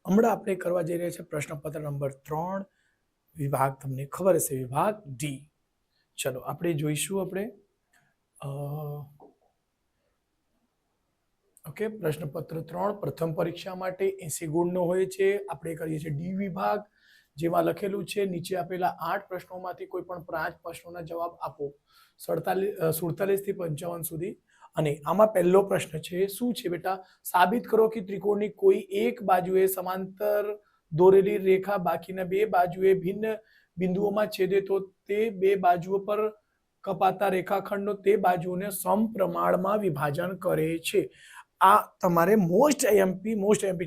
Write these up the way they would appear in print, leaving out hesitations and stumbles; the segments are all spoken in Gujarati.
હમણાં આપણે કરવા જઈ રહ્યા છે પ્રશ્નપત્ર નંબર 3 વિભાગ તમને ખબર હશે વિભાગ ડી. ચલો આપણે જોઈશું આપણે ઓકે પ્રશ્નપત્ર 3 પ્રથમ પરીક્ષા માટે 80 ગુણનો હોય છે. આપણે કરીએ છીએ ડી વિભાગ જેમાં લખેલું છે નીચે આપેલા 8 પ્રશ્નોમાંથી કોઈ પણ 5 પ્રશ્નોના જવાબ આપો 47 થી 55 સુધી. અને આમાં પહેલો પ્રશ્ન છે શું છે બેટા? સાબિત કરો કે ત્રિકોણની કોઈ એક બાજુએ સમાંતર દોરેલી રેખા બાકીના બે બાજુએ ભિન્ન બિંદુઓમાં છેદે તો તે બે બાજુઓ પર કપાતા રેખાખંડનો તે બાજુઓને સમપ્રમાણમાં વિભાજન કરે છે. આ તમારે મોસ્ટ એમપી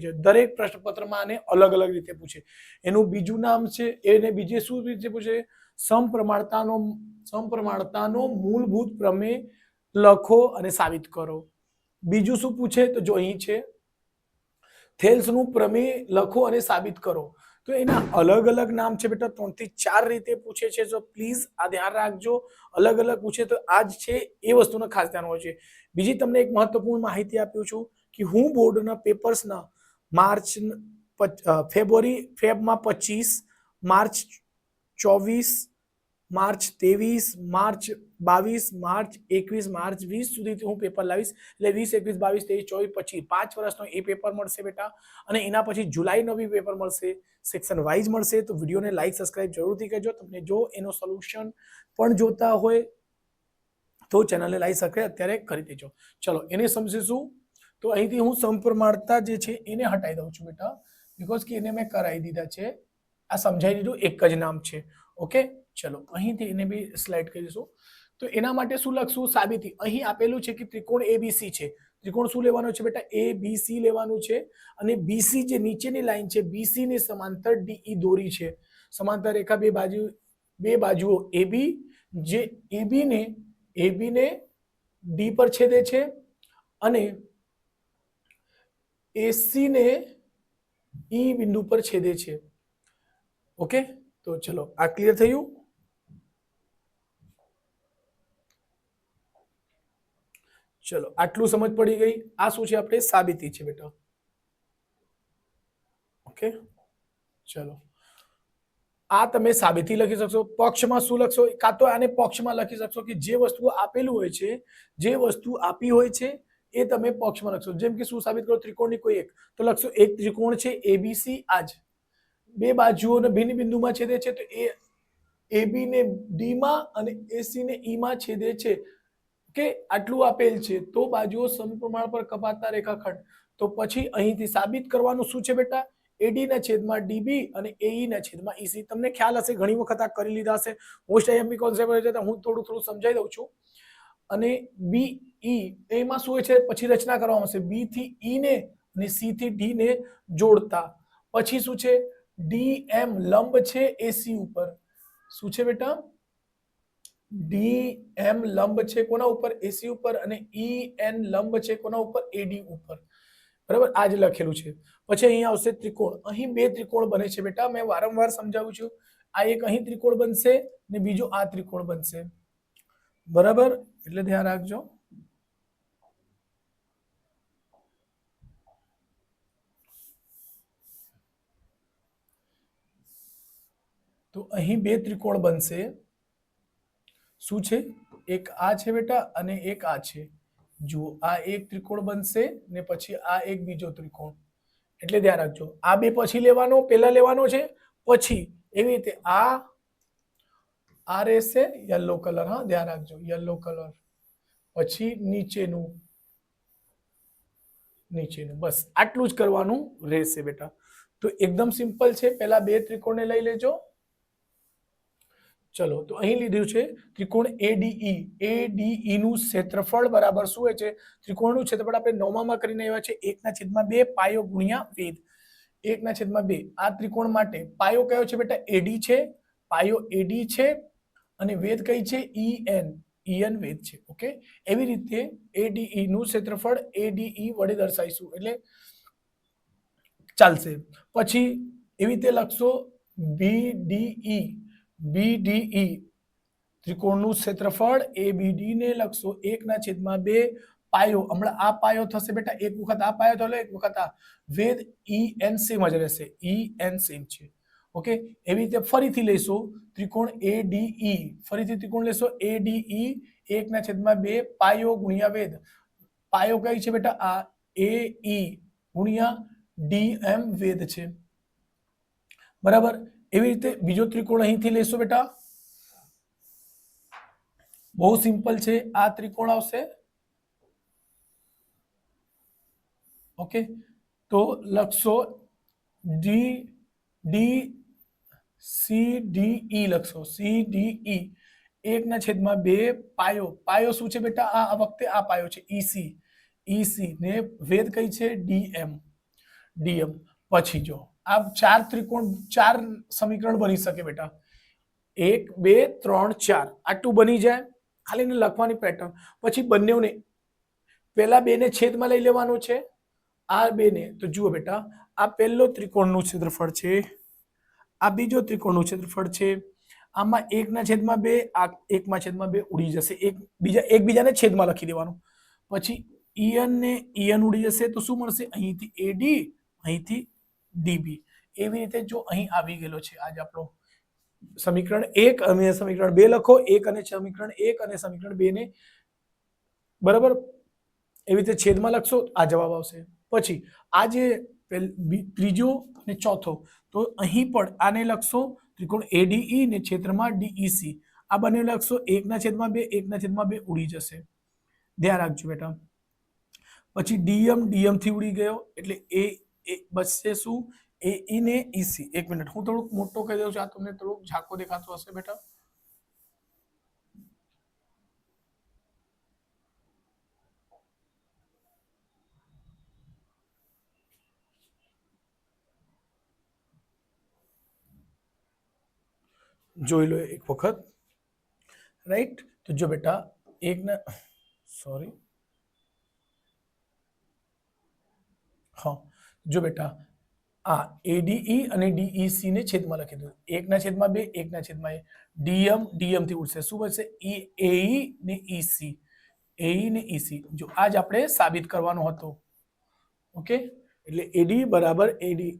છે. દરેક પ્રશ્નપત્રમાં આને અલગ અલગ રીતે પૂછે. એનું બીજું નામ છે એને બીજે શું રીતે પૂછે? સમપ્રમાણતાનો મૂળભૂત પ્રમેય લખો અને સાબિત કરો. બીજું શું પૂછે તો જો અહીં છે થેલ્સનું પ્રમેય લખો અને સાબિત કરો. તો એના અલગ અલગ નામ છે બેટા. 3 થી 4 રીતે પૂછે છે. તો પ્લીઝ આ ધ્યાન રાખજો. અલગ અલગ પૂછે તો આ જ છે એ વસ્તુનો ખાસ ધ્યાન હોય છે. બીજી તમને એક મહત્વપૂર્ણ માહિતી આપ્યું છું કે હું બોર્ડના પેપર્સના ફેબમાં 25, March 24, March 23, March 22, March 21, March 20 સુધી હું પેપર લાવીશ. એટલે 20, 21, 22, 23, 24, 25 5 વર્ષનો એ પેપર મળશે બેટા. અને એના પછી જુલાઈનો બી પેપર મળશે, સેક્શન વાઇઝ મળશે. તો વિડીયોને લાઈક સબસ્ક્રાઇબ જરૂરથી કરજો. તમને જો એનો સોલ્યુશન પણ જોતા હોય તો ચેનલને લાઈક સબસ્ક્રાઇબ અત્યારે કરી દેજો. ચલો એને સમજીશું. તો અહીંથી હું સમપ્રમાણતા જે છે એને હટાવી દઉં છું બેટા, બીકોઝ કે એને મેં કરાવી દીધા છે. આ સમજાવી દીધું, એક જ નામ છે. ઓકે ચલો અહીંથી એને બી સ્લાઇડ કરીશું. તો એના માટે શું લખશું? સાબિતી. અહીં આપેલું છે કે ત્રિકોણ એબીસી છે. ત્રિકોણ શું લેવાનો છે બેટા? એબીસી લેવાનું છે. અને બીસી જે નીચેની લાઈન છે બીસી ની સમાંતર ડીઈ દોરી છે. સમાંતર રેખા બે બાજુઓ એબી જે એબી ને ડી પર છેદે છે અને એસી ને ઈ બિંદુ પર છેદે છે. ઓકે તો ચલો આ ક્લિયર થયું. ચલો આટલું સમજ પડી ગઈ. આ શું છે? આપણે સાબિતી છે બેટા. ઓકે ચલો આ તમે સાબિતી લખી શકશો. પક્ષમાં શું લખશો? કાં તો આને પક્ષમાં લખી શકશો કે જે વસ્તુ આપેલું હોય છે, જે વસ્તુ આપી હોય છે એ તમે પક્ષમાં લખશો. જેમ કે શું સાબિત કરો? ત્રિકોણની કોઈ એક તો લખશો એક ત્રિકોણ છે એબીસી. આજ બે બાજુઓને ભિન્ન બિંદુમાં છેદે છે. તો એ એબી ને ડી માં અને એસી ને ઈ માં છેદે છે. કે આટલું આપેલ છે તો બાજુઓ સમપ્રમાણ પર કપાતા રેખાખંડ. તો પછી અહીંથી સાબિત કરવાનું શું છે બેટા? એડી ના છેદમાં ડીબી અને એઈ ના છેદમાં ઈસી. તમને ખ્યાલ હશે, ઘણી વખત આ કરી લીધા હશે. મોસ્ટ આઈએમપી કોન્સેપ્ટ છે. હું થોડું સમજાવી દઉં છું. અને બીઈ એમાં શું હોય છે? પછી રચના કરવામાં આવશે. બી થી ઈ ને અને સી થી ડી ને જોડતા. પછી શું છે? ડી એમ લંબ છે એસી ઉપર. શું છે બેટા? ડી એમ લંબ છે કોના ઉપર? એસી ઉપર. અને ઈ એન લંબ છે કોના ઉપર? એડી ઉપર. બરાબર આ જ લખેલું છે. પછી અહીંયા આવશે ત્રિકોણ. અહીં બે ત્રિકોણ બને છે બેટા. મેં વારંવાર સમજાવું છું. આ એક અહીં ત્રિકોણ બનશે ને બીજો આ ત્રિકોણ બનશે. બરાબર એટલે ધ્યાન રાખજો. તો અહીં બે ત્રિકોણ બનશે. શું છે? એક આ છે બેટા અને એક આ છે. જુઓ આ એક ત્રિકોણ બનશે ને પછી આ એક બીજો ત્રિકોણ. એટલે ધ્યાન રાખજો. આ બે પછી લેવાનો, પહેલા લેવાનો છે પછી. એવી રીતે આ રહેશે યલો કલર. હા ધ્યાન રાખજો યલો કલર. પછી નીચેનું. બસ આટલું જ કરવાનું રહેશે બેટા. તો એકદમ સિમ્પલ છે. પહેલા બે ત્રિકોણને લઈ લેજો. ચલો તો અહીં લીધું છે ત્રિકોણ એડીઈ. એડીઈ નું ક્ષેત્રફળ બરાબર શું હોય છે? ત્રિકોણનું ક્ષેત્રફળ આપણે નવમામાં કરીને આવ્યા છે 1/2 પાયો ગુણ્યા વેદ. 1/2. આ ત્રિકોણ માટે પાયો કયો છે બેટા? એડી છે. પાયો એડી છે અને વેદ કઈ છે? ઈએન વેદ છે. ઓકે એવી રીતે એડીઈ નું ક્ષેત્રફળ એડીઈ વડે દર્શાવીશું એટલે ચાલશે. પછી એવી રીતે લખશો બીડીઈ. બીડીઈ ત્રિકોણનું ક્ષેત્રફળ એબીડી ને લખશો 1/2 પાયો હમણાં આ પાયો થશે બેટા, એક વખત આ પાયો થયો એક વખત આ, વેધ ઈ એન સેમ જ રહેશે, ઈ એન સેમ છે. ઓકે, એવી રીતે ફરીથી લેશો ત્રિકોણ એડીઈ, ફરીથી ત્રિકોણ લેશો એડીઈ, 1/2 પાયો ગુણ્યા વેધ, પાયો કઈ છે બેટા આ એઈ ગુણ્યા ડીએમ વેધ છે, બરાબર. એવી રીતે બીજો ત્રિકોણ અહીંથી લેશો બેટા, બહુ સિમ્પલ છે, આ ત્રિકોણ આવશે. ઓકે, તો લખશો D D C D E લખશો, સી ડી ઈ 1/2 પાયો, પાયો શું છે બેટા આ વખતે આ પાયો છે ઈસી, ઈસી ને વેધ કઈ છે ડીએમ, ડીએમ. પછી જો આ ચાર ત્રિકોણ, ચાર સમીકરણ બની શકે બેટા, 1 2 3 4 આટલું બની જાય, ખાલી ને લખવાની પેટર્ન. પછી બંનેને પેલા બે ને છેદમાં લઈ લેવાનું છે, આ બે ને. તો જુઓ બેટા, આ પહેલો ત્રિકોણનું ક્ષેત્રફળ છે, આ બીજો ત્રિકોણનું ક્ષેત્રફળ છે, આમાં 1/2, આ 1/2 ઉડી જશે, એકબીજાને છેદમાં લખી દેવાનું. પછી ઈએન ને ઈએન ઉડી જશે, તો શું મળશે અહીંથી એડી, અહીંથી ડીબી. એવી રીતે જો અહીં આવી ગયેલો છે આજ આપણો સમીકરણ 1 અને સમીકરણ 2 લખો, 1 અને સમીકરણ 1 અને સમીકરણ 2 ને બરાબર એવી રીતે છેદમાં લખશો, આ જવાબ આવશે. પછી આ જે ત્રીજો અને ચોથો, તો અહીં પણ આને લખશો ત્રિકોણ એડીઈ ને ક્ષેત્રમાં ડીઈસી, આ બંને લખશો 1/2, 1/2 ઉડી જશે, ધ્યાન રાખજો બેટા. પછી ડીએમ, ડીએમ થી ઉડી ગયો એટલે એ બચશે શું એઈ ને ઈસી. એક મિનિટ, હું થોડુંક મોટો કહી દઉં છું, આ તમને થોડુંક ઝાંકો દેખાતો હશે બેટા. જોઈ લો એક વખત, રાઈટ. તો જો બેટા એક ને સોરી, હા જો બેટા આ એડીઈ અને ડીઈસી ને છેદમાં લખી દો, 1/2, 1/2, ડીએમ, ડીએમ થી ઉડશે, શું બનશે એઈ ને ઈસી, એઈ ને ઈસી. જો આજ આપણે સાબિત કરવાનો હતો. ઓકે, એટલે એડી બરાબર એડી,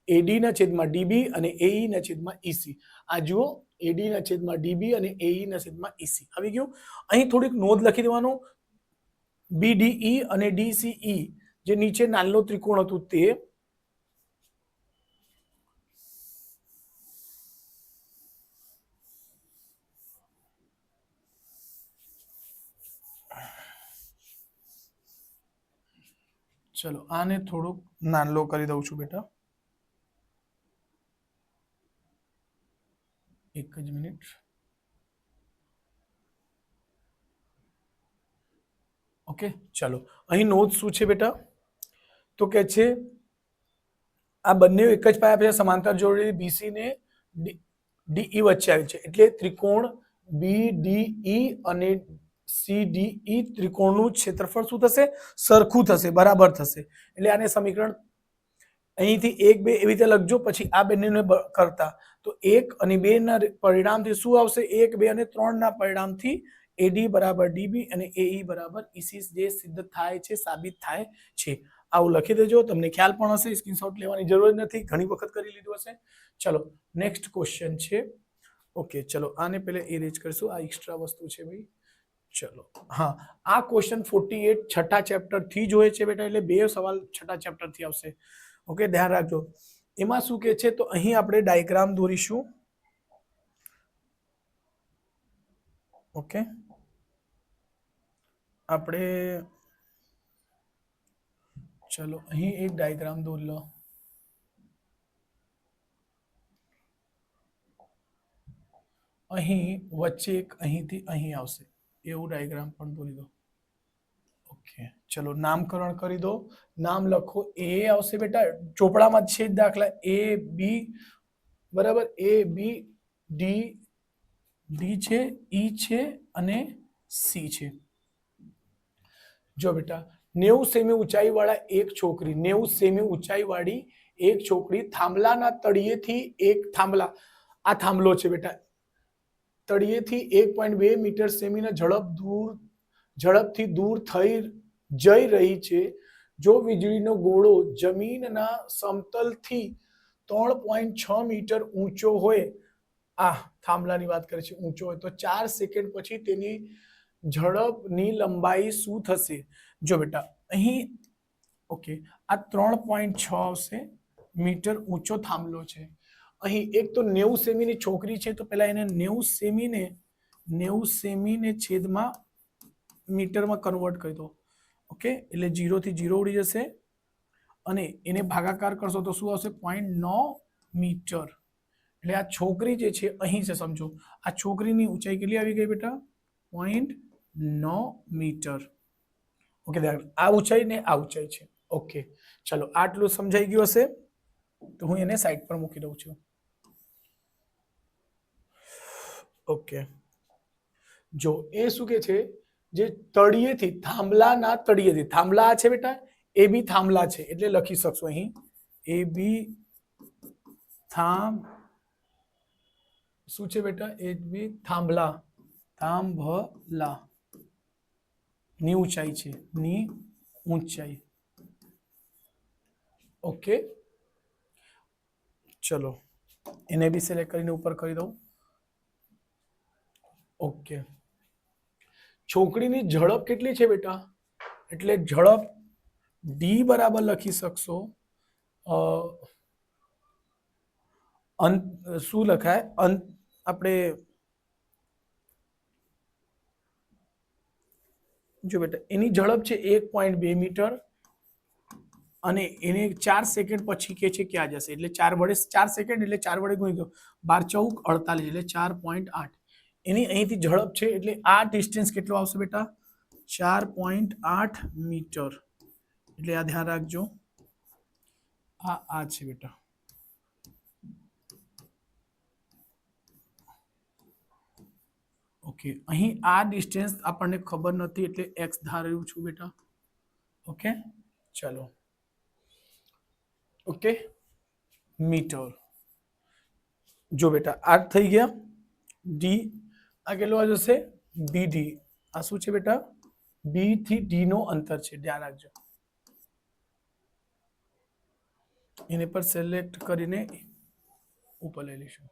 એડી ના છેદમાં ડીબી અને એઈ ના છેદમાં ઈસી. આ જુઓ એડી ના છેદમાં ડીબી અને એઈ ના છેદમાં ઈસી આવી ગયું. અહીં થોડીક નોંધ લખી દેવાનું, બીડીઈ અને ડીસીઈ જે નીચે નાનો ત્રિકોણ હતું તે, ચલો આને થોડુંક નાનલો કરી દઉં છું બેટા, એક જ મિનિટ. ઓકે, ચલો અહીં નોંધ શું છે બેટા, તો કે છે આ બંને એક જ પાયા પછી સમાંતર જોડેલી બીસી ને ડીઈ વચ્ચે આવી છે, એટલે ત્રિકોણ બીડીઈ અને સીડીઈ ત્રિકોણનું ક્ષેત્રફળ શું થશે સરખું થશે, બરાબર થશે. એટલે આને સમીકરણ અહીંથી 1 2 એવી રીતે લખજો. પછી આ બંનેને કરતા તો 1 અને 2 ના પરિણામથી શું આવશે, 1 2 અને 3 ના પરિણામથી એડી બરાબર ડીબી અને એઈ બરાબર ઈસી જે સિદ્ધ થાય છે, સાબિત થાય છે. આવું લખી દેજો, તમને ખ્યાલ પણ હશે, સ્ક્રીનશોટ લેવાની જરૂર નથી, ઘણી વખત કરી લીધું હશે. ચલો નેક્સ્ટ ક્વેશ્ચન છે. ઓકે, ચલો આને પહેલા એરેન્જ કરશું, આ એક્સ્ટ્રા વસ્તુ છે ભાઈ. ચલો હા, આ ક્વેશ્ચન 48 છઠ્ઠા ચેપ્ટર થી જ હોય છે બેટા, એટલે બે સવાલ છઠ્ઠા ચેપ્ટર થી આવશે. ઓકે, ધ્યાન રાખજો. એમાં શું કે છે, તો અહીં આપણે ડાયાગ્રામ દોરીશું. ઓકે, આપણે ચલો અહીં એક ડાયાગ્રામ દોરી લો. અહીં વચ્ચે એક અહીંથી અહીં આવશે એવું ડાયાગ્રામ પણ દોરી દો. ઓકે, ચલો નામકરણ કરી દો. નામ લખો, એ આવશે બેટા, ચોપડામાં છે દાખલા એ બી બરાબર, એ બી ડી, ડી છે, ઈ છે અને સી છે. જો બેટા 90 સેમી ઊંચાઈ વાળા એક છોકરી, 90 સેમી ઊંચાઈ વાળી એક છોકરી થાંભલાના તળિયેથી એક થાંભલા, આ થાંભલો છે બેટા, તળિયેથી 1.2 મીટર સેમીના ઝડપથી દૂર થઈ જઈ રહી છે. જો વીજળીનો ગોળો જમીનના સમતલથી 3.6 મીટર ઊંચો હોય, આ થાંભલાની વાત કરે છે, ઊંચો હોય તો 4 સેકન્ડ પછી તેની ઝડપની લંબાઈ શું થશે? જો બેટા અહીં ઓકે, આ 3.6 આવશે મીટર ઊંચો થાંભલો છે. અહીં એક તો 90 સેમીની છોકરી છે, તો પહેલા એને 90 સેમીને છેદમાં મીટરમાં કન્વર્ટ કરી દો. ઓકે, એટલે 0 થી 0 ઉડી જશે અને એને ભાગાકાર કરશો તો શું આવશે? 0.9 મીટર. એટલે આ છોકરી જે છે અહીં છે, સમજો આ છોકરીની ઊંચાઈ કેટલી આવી ગઈ બેટા? 0.9 મીટર. ઓકે, આ ઊંચાઈ ને આ ઊંચાઈ છે. ઓકે, ચલો આટલું સમજાઈ ગયું હશે, તો હું એને સાઈડ પર મૂકી દઉં છું. ઓકે, જો એ શું કે છે, જે તળિયેથી થાંભલાના તળિયેથી, થાંભલા છે બેટા, એ બી થાંભલા છે એટલે લખી શકશો અહીં એ બી શું છે બેટા? એ બી થાંભલા, થાંભલા ની ઊંચાઈ છે, ની ઊંચાઈ. ઓકે, ચલો એને બી સિલેક્ટ કરીને ઉપર કરી દઉં. ઓકે, છોકરીની ઝડપ કેટલી છે બેટા? એટલે ઝડપ ડી બરાબર લખી શકશો, શું લખાય? આપણે જો બેટા એની ઝડપ છે 1.2 મીટર અને એને 4 સેકન્ડ પછી કે છે ક્યાં જશે, એટલે 4 સેકન્ડ એટલે 4 વડે ગુણી દો, 12 × 4 = 48. એની અહીંથી ઝડપ છે એટલે આ ડિસ્ટન્સ કેટલો આવશે બેટા? 4.8 મીટર. એટલે આ ધ્યાન રાખજો, આ છે બેટા. ઓકે, અહીં આ ડિસ્ટન્સ આપણને ખબર નથી એટલે x ધાર્યું છું બેટા. ઓકે, ચલો. Okay, meter. જો બેટા આ થઈ ગયા ડી, આ કેટલો આ જશે? બીડી. આ શું છે બેટા? બી થી ડી નો અંતર છે, ધ્યાન રાખજો. એને પર સિલેક્ટ કરીને ઉપર લઈ લઈશું.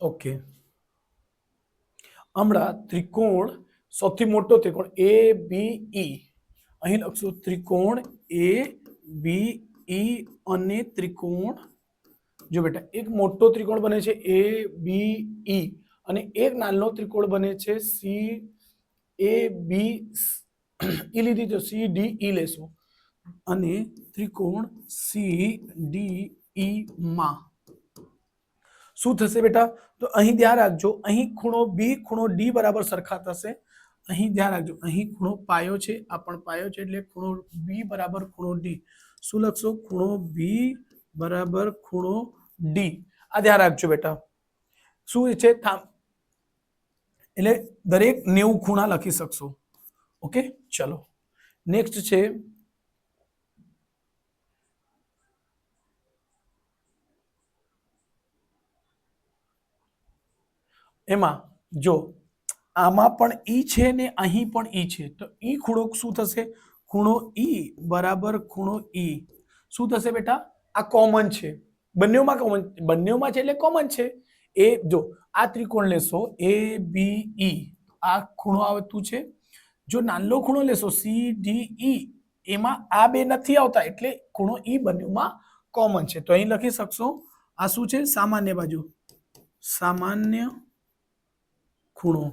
ઓકે, હમણાં ત્રિકોણ, સૌથી મોટો ત્રિકોણ એ બી ઈ, અહીં લખશું ત્રિકોણ એ બી ઈ અને ત્રિકોણ, જો બેટા એક મોટો ત્રિકોણ બને છે એ બી ઈ અને એક નાનો ત્રિકોણ બને છે સી એ બી ઈ લીધી તો સી ડી ઈ લેશું અને ત્રિકોણ સી ડી ઈ માં શું થશે બેટા? તો અહીં ધ્યાન રાખજો, અહીં ખૂણો બી ખૂણો ડી બરાબર સરખા થશે. અહીં ધ્યાન રાખજો, અહીં ખૂણો પાયો છે, આ પણ પાયો છે, એટલે ખૂણો બી બરાબર ખૂણો ડી. શું લખશો? ખૂણો બી બરાબર ખૂણો ડી. આ ધ્યાન રાખજો બેટા. શું છે? એટલે દરેક 90 ખૂણા લખી શકશો. ઓકે, ચલો નેક્સ્ટ છે એમાં જો આમાં પણ ઈ છે ને અહીં પણ ઈ છે, તો ઈ ખૂણો શું થશે? ખૂણો ઈ બરાબર ખૂણો ઈ. શું થશે બેટા? આ કોમન છે, બંનેમાં કોમન, બંનેમાં છે એટલે કોમન છે. એ જો આ ત્રિકોણ લેશો એ બી ઈ, આ ખૂણો આવતું છે. જો નાનો ખૂણો લેશો સી ડી ઈ, એમાં આ બે નથી આવતા એટલે ખૂણો ઈ બંનેમાં કોમન છે. તો અહીં લખી શકશો આ શું છે? સામાન્ય બાજુ, સામાન્ય ખૂણો.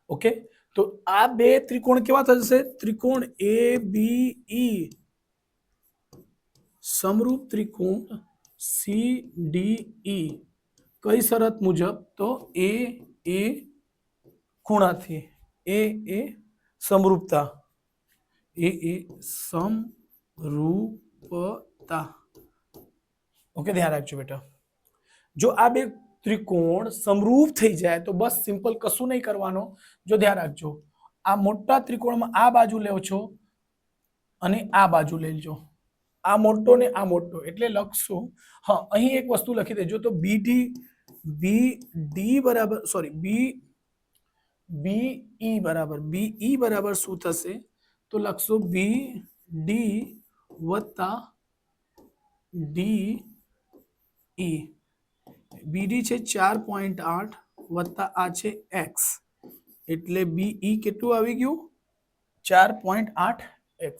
ઓકે, તો આ બે ત્રિકોણ કેવા થશે? ત્રિકોણ એ બી ઈ સમરૂપ ત્રિકોણ સી ડી ઈ. કઈ શરત મુજબ? તો એ ખૂણાથી, એ સમરૂપતા, એ સમરૂપતા. ઓકે, ધ્યાન રાખજો બેટા. જો આ બે ત્રિકોણ સમરૂપ થઈ જાય તો બસ સિમ્પલ કશું નહીં કરવાનો. જો ધ્યાન રાખજો, આ મોટા ત્રિકોણમાં આ બાજુ લેવો છો અને આ બાજુ લઈ લેજો, આ મોટો ને આ મોટો, એટલે લખશો, હા અહીં એક વસ્તુ લખી દેજો, તો BD બરાબર, સોરી BE બરાબર શું થશે, તો લખશો BD વત્તા DE. BD છે 4.8 વત્તા આ છે x, એટલે BE કેટલું આવી ગયું, 4.8x.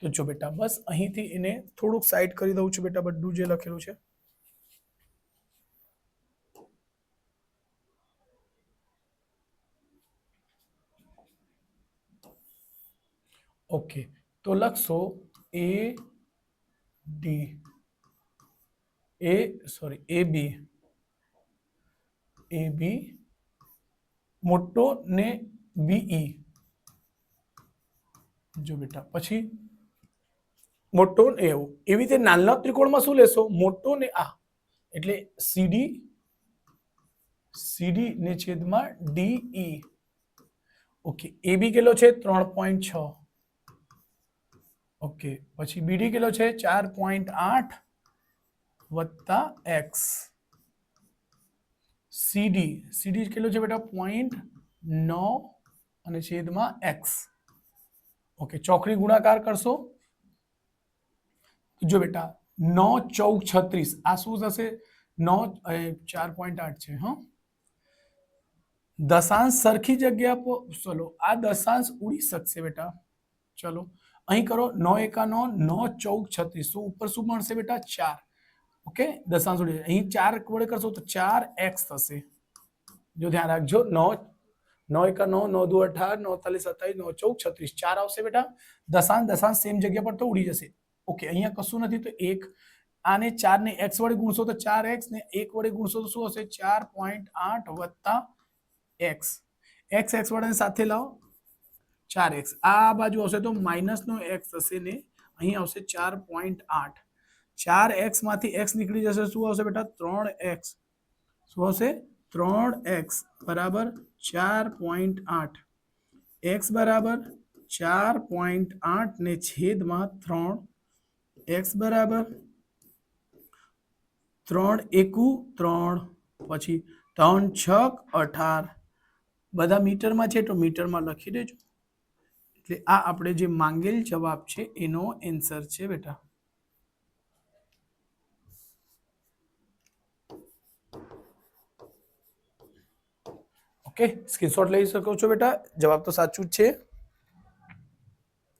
તો જો બેટા બસ અહીંથી એને થોડુંક સાઈડ કરી દઉં છું બેટા, બધું જે લખેલું છે. ઓકે, તો લખશો AB મોટો ને BE. જો બેટા પછી મોટો ને એવું, એવી રીતે નાના ત્રિકોણમાં શું લેશો, મોટો ને આ, એટલે CD ને છેદમાં DE. ઓકે, AB કેટલો છે 3.6. ઓકે, પછી BD કેટલો છે 4.8 વત્તા x. CD કેટલો છે બેટા 0.9 અને છેદમાં x. ઓકે, ચોકડી ગુણાકાર કરશો, જો બેટા 9 14 36, આ શું થશે, 9 4.8 છે, હા દશાંશ સરખી જગ્યા પર, ચલો આ દશાંશ ઉડી શકશે બેટા, ચલો અહીં કરો 9 એકા 9, 9 14 36, તો ઉપર શું મળશે બેટા 4. ઓકે, દશાંશ ઉડી, અહીં 4 વડે કરશો તો 4x થશે. જો ધ્યાન રાખજો, 9 એકા 9, 9 દુ 18, 9 તાલીસ 27, 9 14 36, 4 આવશે બેટા. દશાંશ સેમ જગ્યા પર તો ઉડી જશે. ઓકે, અહીંયા કશું નથી, તો 1 આને 4 ને x વડે ગુણશો તો 4x, ને 1 વડે ગુણશો તો શું હશે 4.8 વત્તા x. x વડે સાથે લાવો 4x, આ બાજુ આવશે તો માઇનસ નો x થશે ને અહીં આવશે 4.8. 4x માંથી x નીકળી જશે, શું આવશે બેટા 3x. શું આવશે 3x બરાબર 4.8. x બરાબર 4.8 ને છેદમાં 3, x બરાબર 3 એકુ 3, પછી 3 6 18, બધા મીટરમાં છે તો મીટરમાં લખી દેજો. એટલે આ આપણે જે માંગેલ જવાબ છે એનો આન્સર છે બેટા. ઓકે, સ્ક્રીનશોટ લઈ શકો છો બેટા, જવાબ તો સાચું જ છે.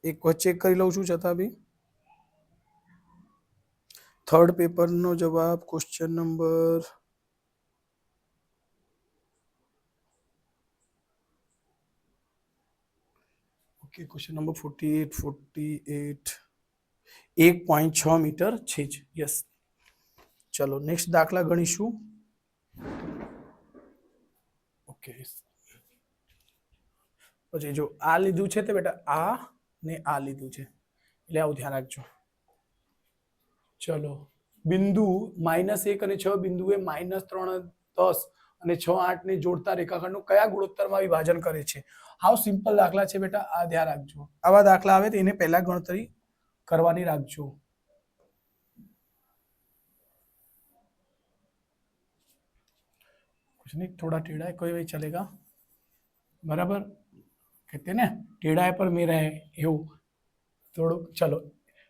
એક વખત ચેક કરી લઉં છું છતાં બી. થર્ડ પેપરનો જવાબ question number question number 48 1.6 meter છે જ. યસ, ચલો નેક્સ્ટ દાખલા ગણીશું. ઓકે, પછી જો આ લીધું છે તો બેટા આ ને આ લીધું છે, એટલે આવું ધ્યાન રાખજો. ચલો, બિંદુ -1 અને 6 બિંદુએ -3 10 અને 6 8 ને જોડતા રેખાખંડનું કયા ગુણોત્તરમાં વિભાજન કરે છે. હાવ સિમ્પલ દાખલા છે બેટા, આ ધ્યાન રાખજો. આવા દાખલા આવે તો એને પહેલા ગણતરી કરવાની રાખજો. कुछ नहीं, थोड़ा टेढ़ा है, कोई भी चलेगा, बराबर कहते हैं ना टेढ़ा है पर मेरा है, એવું થોડું. ચલો,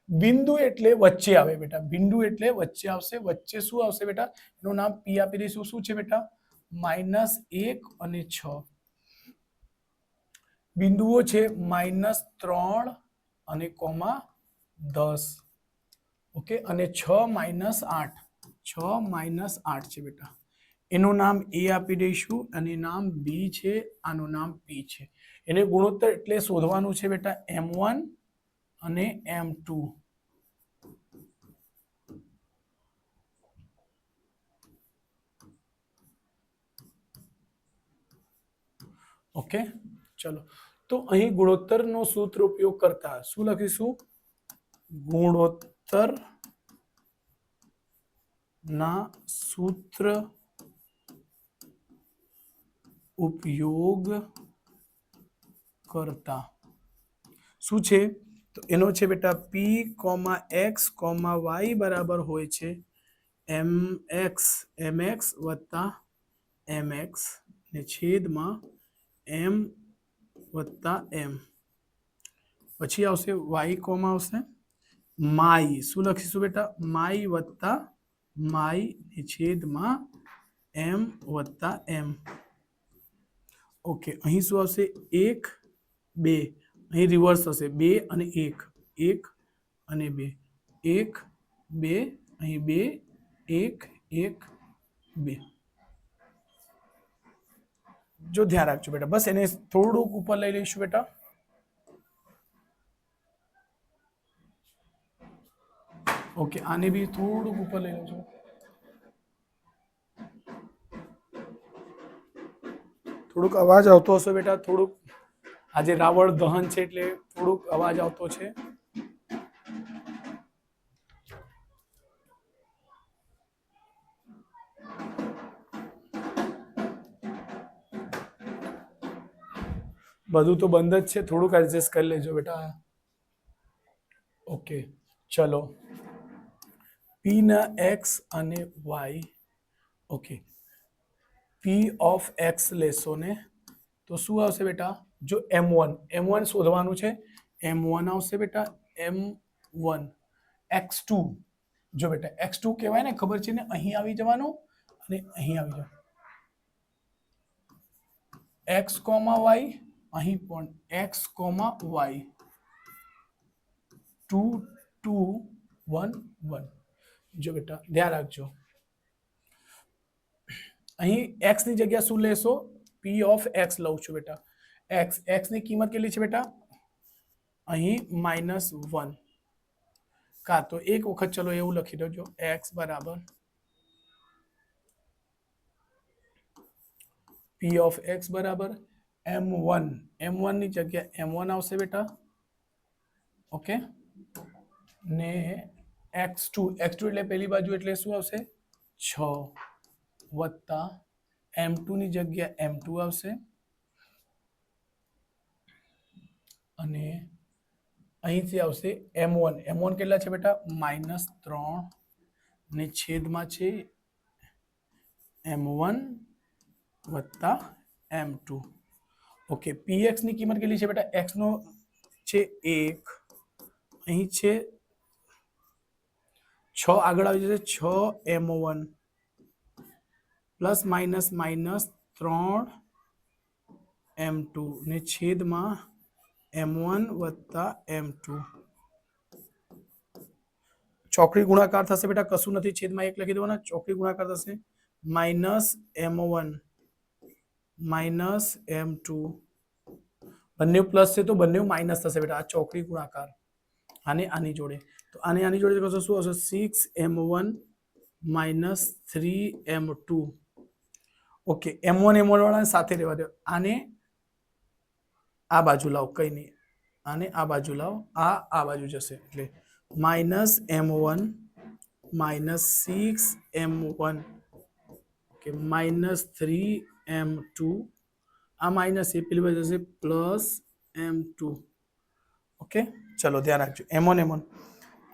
બિંદુ એટલે વચ્ચે આવે બેટા, બિંદુ એટલે વચ્ચે આવશે. વચ્ચે શું આવશે બેટા, એનું નામ P આપી દઈશું. શું છે બેટા -1 અને 6. બિંદુઓ છે -3 અને -10. ઓકે, અને 6 -8, 6 - 8 છે બેટા. એનું નામ A આપી દઈશું અને નામ B છે, આનું નામ P છે. એને ગુણોત્તર એટલે શોધવાનું છે બેટા M1 અને M2. ઓકે, ચલો તો અહીં ગુણોત્તરનો સૂત્ર ઉપયોગ કરતા શું લખીશું, ગુણોત્તર ના સૂત્ર ઉપયોગ કરતા શું છે, તો એનો છે બેટા પી કોમા એક્સ કોમા વાય બરાબર હોય છે mx વત્તા mx ને છેદમાં m વત્તા m. પછી આવશે y કોમા આવશે માય. શું લખીશું બેટા? માય વત્તા માય ને છેદમાં m વત્તા m. ઓકે, અહીં શું આવશે? 1 2. અહીં રિવર્સ થશે 2 અને 1, 1 અને 2, 1 2, અહીં 2 1 1 2. જો ધ્યાન રાખજો બેટા, બસ એને થોડુંક ઉપર લઈ લઈશું બેટા. ઓકે, આને બી થોડુંક ઉપર લઈ લેજો. થોડુંક અવાજ આવતો હશે બેટા, થોડુંક આજે રાવણ દહન છે એટલે થોડુંક અવાજ આવતો છે. બધું તો બંધ જ છે, થોડુંક એડજસ્ટ કરી લેજો બેટા. ઓકે ચલો, પી ના એક્સ અને Y. Okay, P of X લેશો ને તો શું આવશે બેટા? જો m1 શોધવાનું છે, m1 આવશે બેટા m1 x2. જો બેટા x2 કહેવાય ને, ખબર છે ને, અહીં આવી જવાનું અને અહીં આવી જવાનું. x, y, અહીં પણ x, y 2 2 1 1. જો બેટા ધ્યાન રાખજો, અહીં x ની જગ્યા શું લેશો? p ઓફ x લઉં છું બેટા. x ની કિંમત કેટલી છે બેટા? અહીં -1. કા તો એક વખત ચલો એવું લખી દેજો, x બરાબર p ઓફ x બરાબર m1 ની જગ્યા m1 આવશે બેટા. ઓકે, ને x2 એટલે પેલી બાજુ એટલે શું આવશે? 6 વત્તા m2 ની જગ્યા m2 આવશે અને અહીંથી આવશે m1 કેટલા છે બેટા? -3 ને છેદમાં છે m1 વત્તા m2. ઓકે, px ની કિંમત કેટલી છે બેટા? x નો છે 1, અહીં છે 6, આગળ આવી જશે 6 m1 પ્લસ માઇનસ -3 m2 ને છેદમાં m1 વત્તા m2. ચોકડી ગુણાકાર થશે બેટા, કશું નથી, છેદમાં 1 લખી દેવાના. ચોકડી ગુણાકાર થશે -m1 -m2. બંને પ્લસ છે તો બંને માઇનસ થશે બેટા. આ ચોકડી ગુણાકાર આની જોડે, તો આની જોડે કશો શું આવશે? 6m1 -3m2. ઓકે, m1 વાળાને સાથે રહેવા દો. આને આ બાજુ લાવો, કઈ નહીં, આને આ બાજુ લાવો, આ બાજુ જશે એટલે -m1 -6m1 કે -3m2. આ માઇનસ એ પેલી બાજુ જશે +m2. ઓકે ચલો ધ્યાન રાખજો, m1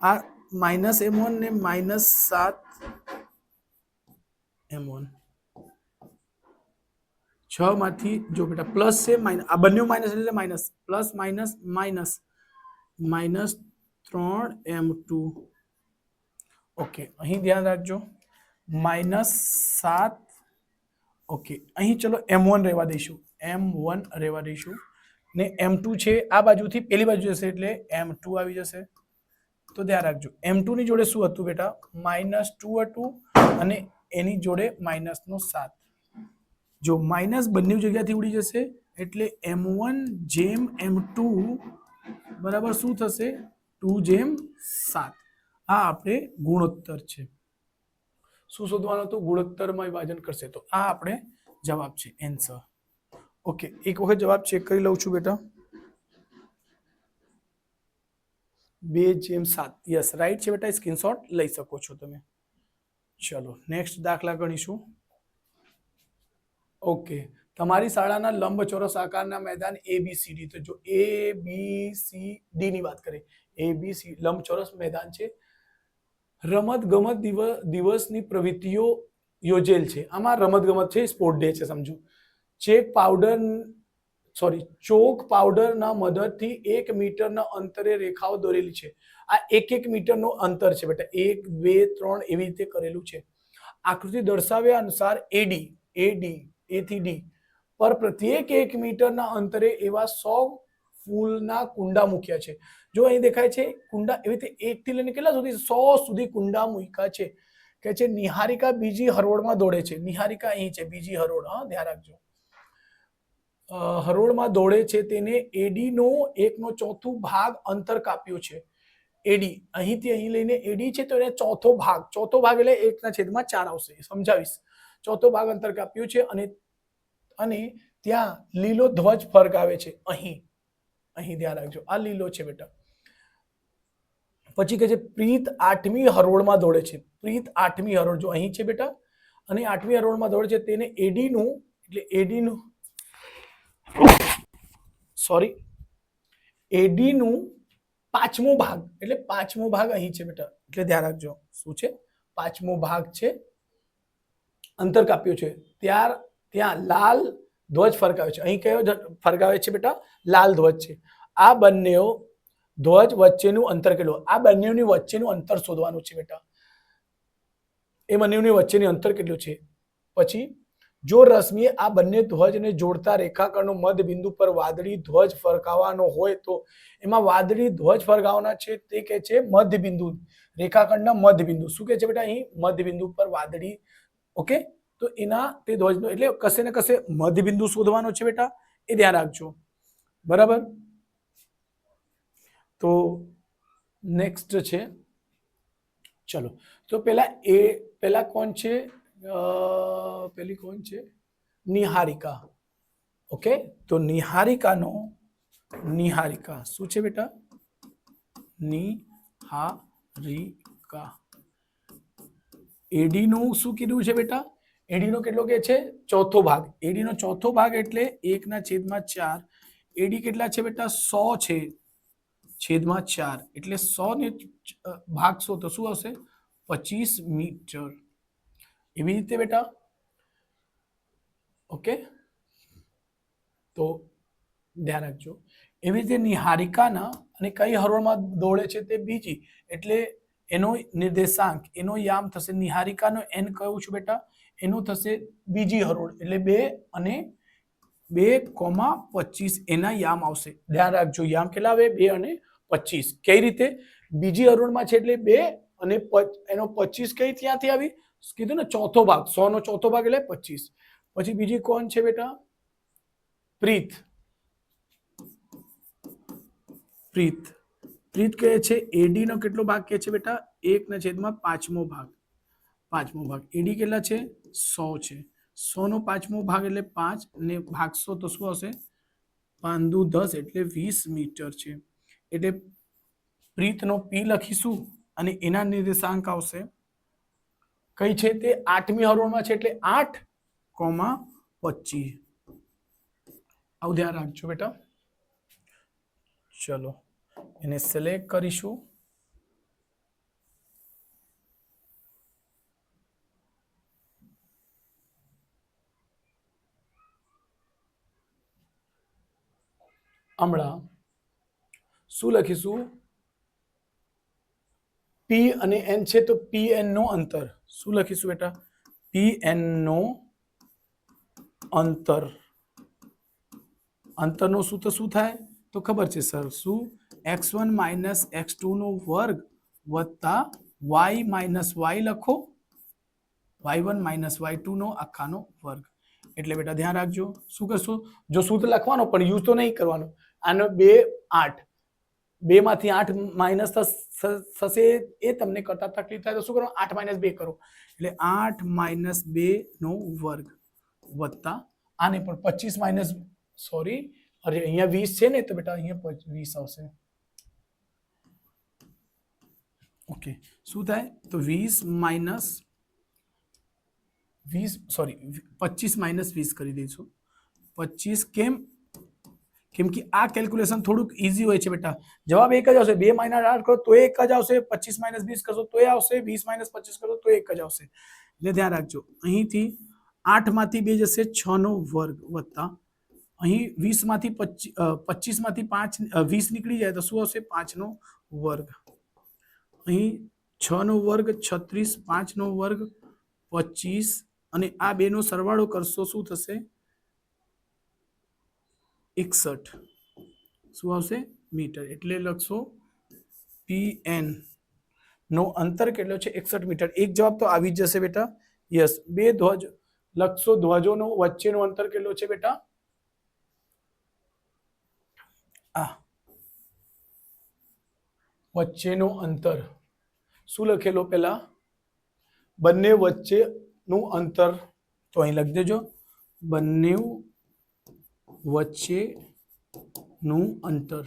આ -m1 ને -7m1. 6 માંથી જો બેટા પ્લસ છે, આ બંને માઇનસ એટલે minus, plus minus minus -3m2. Okay, અહીં ધ્યાન રાખજો -7. ઓકે, અહીં ચલો m1 રહેવા દઈશું, ને m2 છે આ બાજુથી પેલી બાજુ જશે એટલે m2 આવી જશે. તો ધ્યાન રાખજો, m2 ની જોડે શું હતું બેટા? -2 હતું અને એની જોડે -7. જો માઇનસ બંને જગ્યાથી ઉડી જશે એટલે m1 જેમ m2 બરાબર શું થશે? 2/7. આ આપણે ગુણોત્તર છે. શું શોધવાનું હતું? ગુણોત્તરમાં વિભાજન કરશે, તો આ આપણે જવાબ છે, આન્સર. ઓકે, એક વખત જવાબ ચેક કરી લઉં છું બેટા. 2/7, યસ રાઈટ છે બેટા, સ્ક્રીનશોટ લઈ શકો છો તમે. ચલો નેક્સ્ટ દાખલા ગણીશું. ઓકે, તમારી શાળાના લંબચોરસ આકારના મેદાન ABCD, તો જો ABCD ની વાત કરીએ, ABC લંબચોરસ મેદાન છે. રમત ગમત દિવસની પ્રવૃત્તિઓ યોજેલ છે. આમાં રમત ગમત છે, સ્પોર્ટ ડે છે સમજો. ચોક પાવડરના મદદથી 1 મીટરના અંતરે રેખાઓ દોરેલી છે. આ 1 મીટરનો અંતર છે બેટા, 1 2 3 એવી રીતે કરેલું છે. આકૃતિ દર્શાવ્યા અનુસાર AD A થી D પર પ્રત્યેક 1 મીટરના અંતરે એવા 100 ફૂલના કુંડા મૂક્યા છે. જો અહીં દેખાય છે કુંડા, એવી રીતે 1 થી લઈને કેટલા સુધી 100 સુધી કુંડા મૂક્યા છે. કે છે નિહારિકા બીજી હરોળમાં દોડે છે. નિહારિકા અહીં છે, બીજી હરોળ, હા ધ્યાન રાખજો. હરોળમાં દોડે છે. તેને AD નો 1/4 ભાગ અંતર કાપ્યો છે. AD અહીંથી અહીં લઈને AD છે, તો એને ચોથો ભાગ એટલે 1/4 આવશે. સમજાવીશ. ચોથો ભાગ અંતર કાપ્યું છે અને ત્યાં લીલો ધ્વજ ફરકાવે છે. અહીં ધ્યાન રાખજો, આ લીલો છે બેટા. પછી કહે છે પ્રીત 8મી હરોળમાં દોડે છે. પ્રીત 8મી હરોળ જો અહીં છે બેટા, અને 8મી હરોળમાં દોડે છે. તેને AD નું 5મો ભાગ, એટલે 5મો ભાગ અહીં છે બેટા, એટલે ધ્યાન રાખજો. શું છે? 5મો ભાગ છે, અંતર કાપ્યું છે. ત્યાં લાલ ધ્વજ ફરકાવે છે. અહીં કયો ફરકાવે છે બેટા? લાલ ધ્વજ છે. આ બંને ધ્વજ વચ્ચેનું અંતર કેટલું? આ બંનેની વચ્ચેનું અંતર શોધવાનું છે બેટા. એ બંનેની વચ્ચેનું અંતર કેટલું છે? પછી જો રશ્મિએ આ બંને ધ્વજને જોડતા રેખાખંડનો મધ્ય બિંદુ પર વાદળી ધ્વજ ફરકાવવાનો હોય તો એમાં વાદળી ધ્વજ ફરકાવવાના છે, તે કહે છે મધ્ય બિંદુ, રેખાખંડના મધ્ય બિંદુ. શું કહે છે બેટા? અહીં મધ્ય બિંદુ પર વાદળી. ઓકે, તો એના તે ધ્વજનો એટલે કશે ને કશે મધ્ય બિંદુ શોધવાનો છે બેટા, એ ધ્યાન રાખજો. બરાબર. તો નેક્સ્ટ છે, ચલો. તો પેલા કોણ છે? પેલી કોણ છે? નિહારિકા. ઓકે, તો નિહારિકા શું છે બેટા? નિહારિકા. AD નું શું કીધું છે બેટા? AD નો કેટલો કે છે? ચોથો ભાગ. AD નો ચોથો ભાગ એટલે 1/4. AD કેટલા છે બેટા? 100 છે, છેદમાં 4 એટલે 100 ને ભાગશો તો શું આવશે? 25 મીટર. એવી રીતે બેટા. ઓકે, તો ધ્યાન રાખજો. એવી રીતે નિહારિકાના અને કઈ હરોળમાં દોડે છે તે બીજી, એટલે એનો નિર્દેશાંક, એનો યામ થશે નિહારિકાનો n કયું છું બેટા? એનો થશે બીજી હરોળ, એટલે 2 અને 2,25 એના યામ આવશે. ધ્યાન રાખજો, યામ કેટલા આવે? 2 અને 25. કઈ રીતે? બીજી હરોળમાં છે એટલે 2 અને એનો 25 કઈ ત્યાંથી આવી? કીધું ને ચોથો ભાગ, 100 નો ચોથો ભાગ એટલે 25. પછી બીજી કોણ છે બેટા? પ્રીત કહે છે AD નો કેટલો ભાગ કહે છે બેટા? 1/5મો ભાગ. AD કેટલા છે? 100 છે. 100 નો 5મો ભાગ એટલે 5 ને ભાગશો તો શું આવશે? 5 દુ 10 એટલે 20 મીટર છે. એટલે પ્રીતનો P લખીશું અને એના નિર્દેશાંક આવશે કઈ છે? તે 8મી હરોળમાં છે એટલે 8,25. આવું ધ્યાન રાખજો બેટા. ચલો, એને સિલેક્ટ કરીશું. હમણાં શું લખીશું? P અને N છે, તો PN નો અંતર શું લખીશું બેટા? PN નો અંતરનો સૂત્ર શું થાય? તો ખબર છે સર, શું? x1 - x2 નો વર્ગ વત્તા y - y લખો, y1 - y2 નો આખાનો વર્ગ. એટલે બેટા ધ્યાન રાખજો, શું કરશો? જો સૂત્ર લખવાનો પણ યુઝ તો નહીં કરવાનો. આનો 2 8, 2 માંથી 8 માઇનસ થશે, એ તમને કરતા તકલીફ થાય તો શું કરો? 8 - 2 કરો, એટલે 8 - 2 નો વર્ગ વત્તા આને પણ 25 અહીંયા 20 છે ને, તો બેટા અહીંયા 20 આવશે. ઓકે, શું થાય? તો 25 - 20 કરી દઈશું. 25 કેમ? કેમ કે આ કેલ્ક્યુલેશન થોડુંક ઈઝી હોય છે બેટા. જવાબ એક જ આવશે. 2 - 8 કરો તો એક જ આવશે. 25 - 20 કરશો તો આવશે. 20 - 25 કરો તો એક જ આવશે. એટલે ધ્યાન રાખજો. અહીંથી 8 માંથી 2 જશે 6 નો વર્ગ વત્તા અહીં 20 માંથી 25 માંથી 5 20 નીકળી જાય તો શું આવશે? 5 નો વર્ગ. અહીં 6 નો વર્ગ 36, 5 નો વર્ગ 25 અને આ બે નો સરવાળો કરશો શું થશે? 61. શું આવશે? મીટર. એટલે લખશો PN નો અંતર કેટલો છે? 61 મીટર. એક જવાબ તો આવી જ જશે બેટા. યસ. બે ધ્વજ લખશો. ધ્વજોનો વચ્ચેનો અંતર કેટલો છે બેટા? આ વચ્ચેનો અંતર શું લખેલો પેલા? બંને વચ્ચેનું અંતર. તો અહીં લખી દેજો બંને વચ્ચેનું અંતર.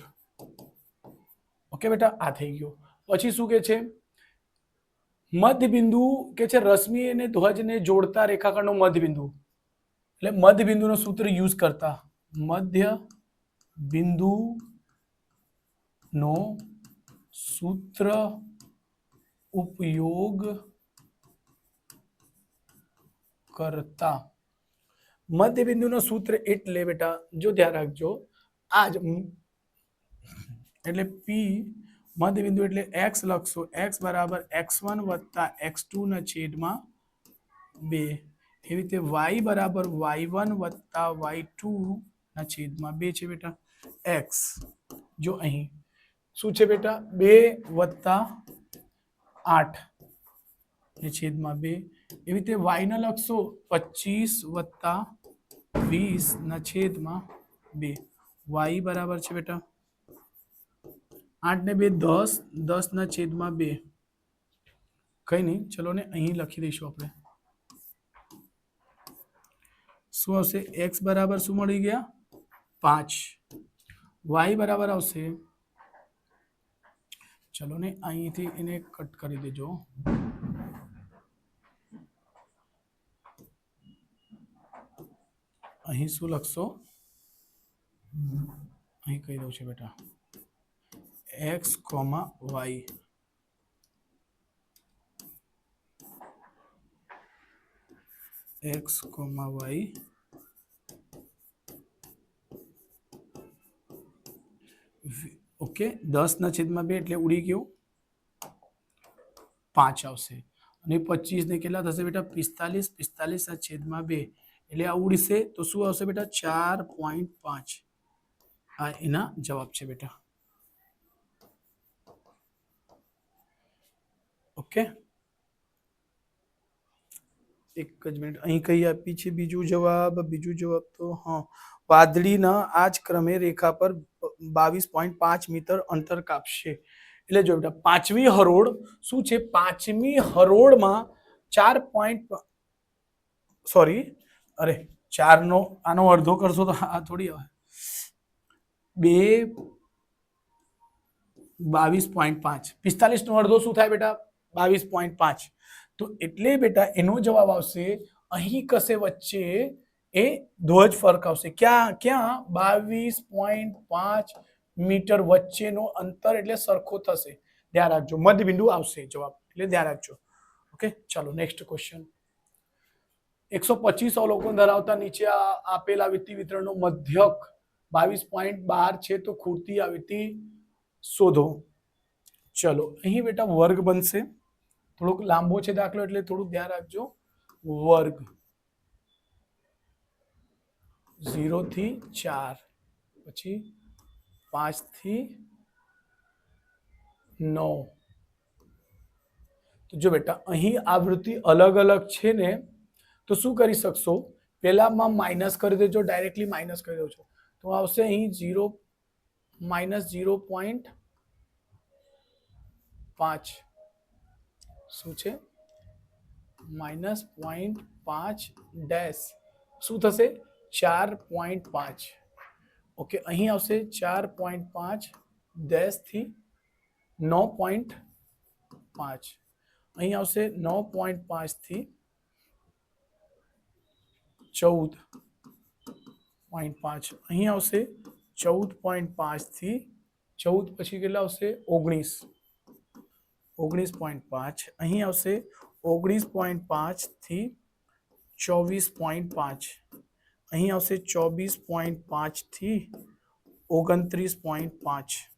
ઓકે બેટા, આ થઈ ગયું. પછી શું કે છે? મધ્યબિંદુ કે છે રશ્મિ અને ધ્વજને જોડતા રેખાખંડનો મધ્યબિંદુ. એટલે મધ્યબિંદુનું સૂત્ર યુઝ કરતા. મધ્ય બિંદુનો સૂત્ર ઉપયોગ કરતા. મધ્યબિંદુનો સૂત્ર એટલે બેટા જો ધ્યાન રાખજો આ જ એટલે P મધ્યબિંદુ એટલે x લખશો. x બરાબર x1 વત્તા x2 ના છેદમાં 2. એવી રીતે y બરાબર y1 વત્તા y2 ના છેદમાં 2 છે બેટા. x જો અહીં શું છે બેટા? 2 વત્તા 8 ને છેદમાં 2. એવી રીતે y ને લખશો 25 વત્તા 20 ના છેદમાં 2. y બરાબર છે બેટા 8 ને 2 10, 10 ના છેદમાં 2. કઈ નહીં, ચલો ને અહીં લખી દઈશું આપણે. શું આવશે? x બરાબર શું મળી ગયા? 5. y બરાબર આવશે, ચલો ને અહીંથી એને કટ કરી દેજો. અહીં શું લખશો? અહીં કહી દઉં છે બેટા x, y. x, y okay. 10 ના છેદમાં 2 એટલે ઉડી ગયું 5 આવશે. અને 25 ને કેટલા થશે બેટા? 45. 45 ના છેદમાં 2 એટલે આ ઉડશે તો શું આવશે બેટા? 4.5. આ એના જવાબ છે બેટા. ઓકે, એક જ મિનિટ. અહીં કઈ આપી છે બીજું જવાબ? બીજું જવાબ તો હા, વાદળીના આ જ ક્રમે રેખા પર 22.5 મીટર અંતર કાપશે. એટલે જો બેટા પાંચમી હરોળ શું છે? પાંચમી હરોળમાં 4. સોરી, અરે 4 નો આનો અડધો કરશો તો આ થોડી આવે. 22.5. 45 નો અડધો શું થાય બેટા? 22.5. તો એટલે બેટા એનો જવાબ આવશે અહીં કશે વચ્ચે એ ધ્વજ ફરક આવશે. ક્યાં ક્યાં? 22.5 મીટર વચ્ચેનો અંતર એટલે સરખો થશે. ધ્યાન રાખજો, મધ્યબિંદુ આવશે જવાબ, એટલે ધ્યાન રાખજો. ઓકે, ચાલો નેક્સ્ટ ક્વેશ્ચન. 125 અવલોકન ધરાવતા નીચે આપેલ આવૃત્તિ વિતરણનો મધ્યક 22.12 છે તો ખૂટતી આવૃત્તિ શોધો. ચલો અહીં બેટા વર્ગ બનશે. થોડુંક લાંબો છે દાખલો એટલે થોડુંક ધ્યાન રાખજો. વર્ગ 0 થી 4 પછી 5 થી 9. તો જો બેટા અહીં આવૃત્તિ અલગ અલગ છે ને તો શું કરી શકશો? પહેલામાં માઇનસ કરી દેજો, ડાયરેક્ટલી માઇનસ કરી દેજો તો આવશે અહીં 0 -0.5. શું છે? -0.5 ડેશ શું થશે? 4.5. ઓકે, અહીં આવશે 4.5 ડેશ થી 9.5. અહીં આવશે 9.5 થી 14.5. 0.5 અહીં આવશે 14.5 થી 14 પછી કેટલા આવશે 19 19.5 અહીં આવશે 19.5 થી 24.5 અહીં આવશે 24.5 થી 29.5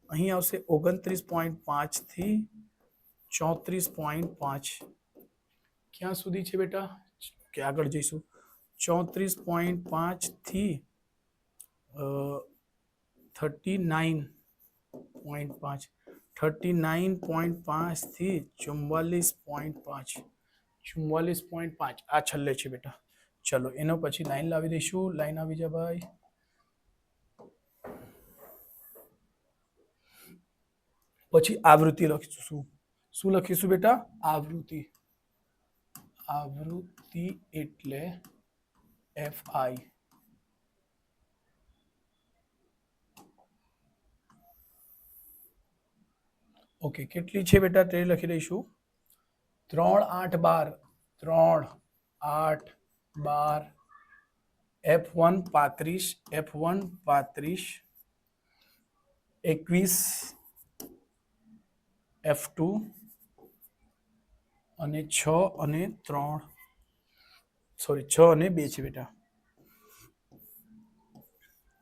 અહીં આવશે 29.5 થી 34.5 ક્યાં સુધી છે બેટા કે આગળ જઈશું 34.5 થી 39.5 39.5 થી 44.5 44.5 આ છેલ્લે છે બેટા ચલો એનો પછી લાઈન લાવી દઈશું લાઈન આવી જા ભાઈ પછી આવૃત્તિ લખીશું શું લખીશું બેટા આવૃત્તિ આવૃત્તિ એટલે FI ઓકે કેટલી છે બેટા તે લખી દઈશું 3 8 12 3 8 12 F1 35 F1 35 21 F2 અને 6 અને 3 સોરી 6 અને 2 છે બેટા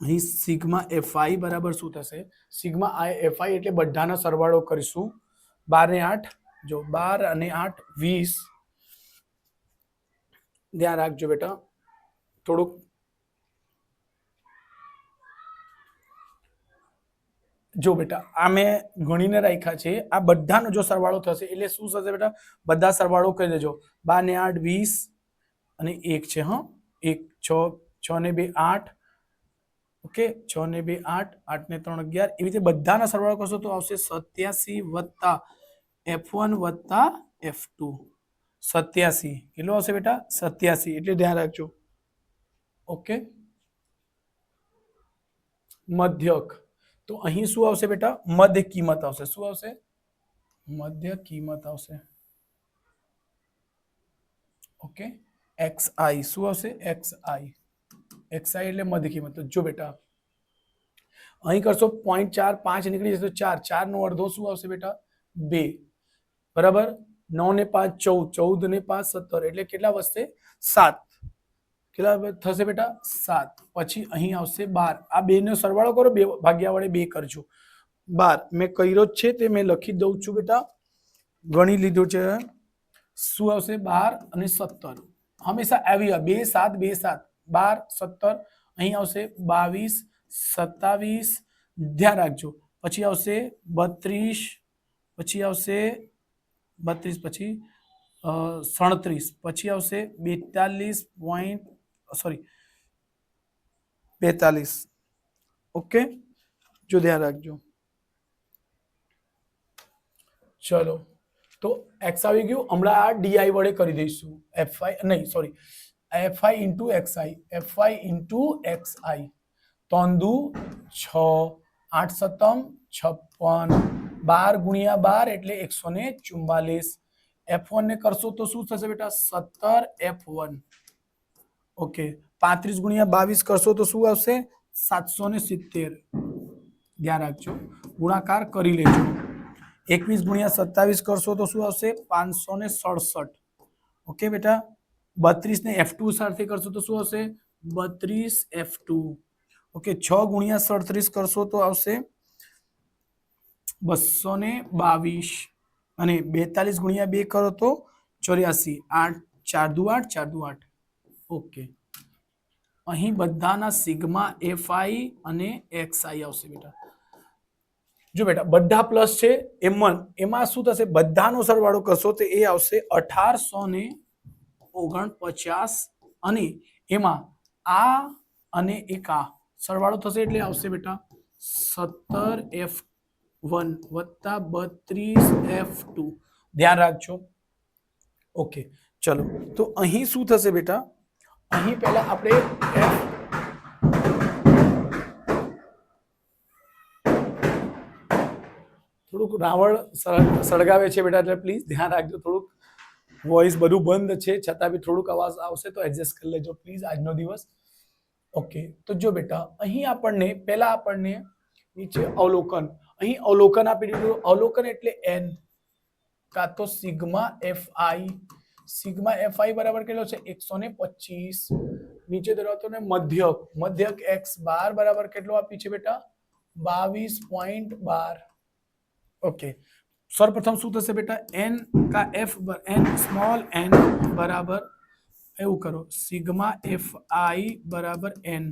અહીં સિગ્મા FI બરાબર શું થશે સિગ્મા FI એટલે બધાનો સરવાળો કરીશું 12 ને 8 જો 12 અને 8 20 ધ્યાન રાખજો બેટા થોડુંક જો બેટા આ મેં ગણીને રાખ્યા છે આ બધાનો જો સરવાળો થશે એટલે શું થશે બેટા બધા સરવાળો કરી દેજો 12 ને 8 20 અને 1 છે હા 1 6 ને 2 8 ઓકે 6 ને 2 8 8 ને 3 11 એવી રીતે બધાના સરવાળો કરશો તો આવશે 87 વત્તા F1 વત્તા F2 87 કેટલો આવશે બેટા 87 એટલે ધ્યાન રાખજો ઓકે મધ્યક તો અહીં શું આવશે બેટા મધ્ય કિંમત આવશે શું આવશે મધ્ય કિંમત આવશે ઓકે XI શું આવશે XI એટલે મધ્ય કિંમત જો બેટા અહીં કરશો 0.4 5 નીકળી જશે તો 4 4 નો અડધો શું આવશે બેટા 2 બરાબર 9 ને 5 14 14 ને 5 17 એટલે કેટલા વધશે 7 કેટલા થશે બેટા 7 પછી અહીં આવશે 12 આ બે નો સરવાળો કરો બે ભાગ્યા વડે 2 કરજો 12 મેં કર્યો જ છે તે મેં લખી દઉં છું બેટા ગણી લીધું છે શું આવશે 12 અને 17 હંમેશા આવી 2 7 2 7 12 17 અહીં આવશે 22 27 ધ્યાન રાખજો પછી આવશે 32 પછી આવશે 32 પછી 37 પછી આવશે 42 ઓકે જો ધ્યાન રાખજો ચલો તો x આવી ગયું હમણાં આ di વડે કરી દઈશું fi નહીં sorry fi into xi fi into xi 3 દુ 6 8 સતમ 56 12 ગુણ્યા 12 એટલે 144 f1 ને કરશો તો શું થશે બેટા 17 f1 ઓકે 35 ગુણ્યા 22 કરશો તો શું આવશે 770 ધ્યાન રાખજો ગુણાકાર કરી લેજો 21 ગુણ્યા 27 કરશો તો શું આવશે 567 ઓકે બેટા 32 ને f2 સાથે કરશો તો શું આવશે 32 f2 ઓકે 6 ગુણ્યા 37 કરશો તો આવશે 222 અને 42 ગુણ્યા 2 કરો તો 84 8 4 દુ 8 4 દુ 8 ઓકે અહીં બધાના સિગ્મા fi અને xi આવશે બેટા જો બેટા બધા પ્લસ છે એમાં શું થશે બધાનો સરવાળો કરશો તો એ આવશે 1849 અને એમાં આ અને એક આ સરવાળો થશે એટલે આવશે બેટા 17 f1 વત્તા 32 f2 ધ્યાન રાખજો ઓકે ચલો તો અહીં શું થશે બેટા અહીં પહેલા આપણે થોડુંક રાવણ સળગાવે છે બેટા એટલે પ્લીઝ ધ્યાન રાખજો થોડુંક વોઇસ બધું બંધ છે છતાં બી થોડુંક અવાજ આવશે તો એડજસ્ટ કરી લેજો પ્લીઝ આજનો દિવસ ઓકે, તો જો બેટા અહીં આપણને પહેલા આપણને નીચે અવલોકન, અહીં અવલોકન આપી દીધું. અવલોકન એટલે n કાં તો સિગ્મા fi. સિગ્મા fi બરાબર કેટલો છે 125. નીચે ધરાવતો ને મધ્યક, મધ્યક x બાર બરાબર કેટલો આપી છે બેટા 22.12. ઓકે, સર્વપ્રથમ શું થશે બેટા n का f n સ્મોલ n બરાબર એવું કરો સિગ્મા fi બરાબર n.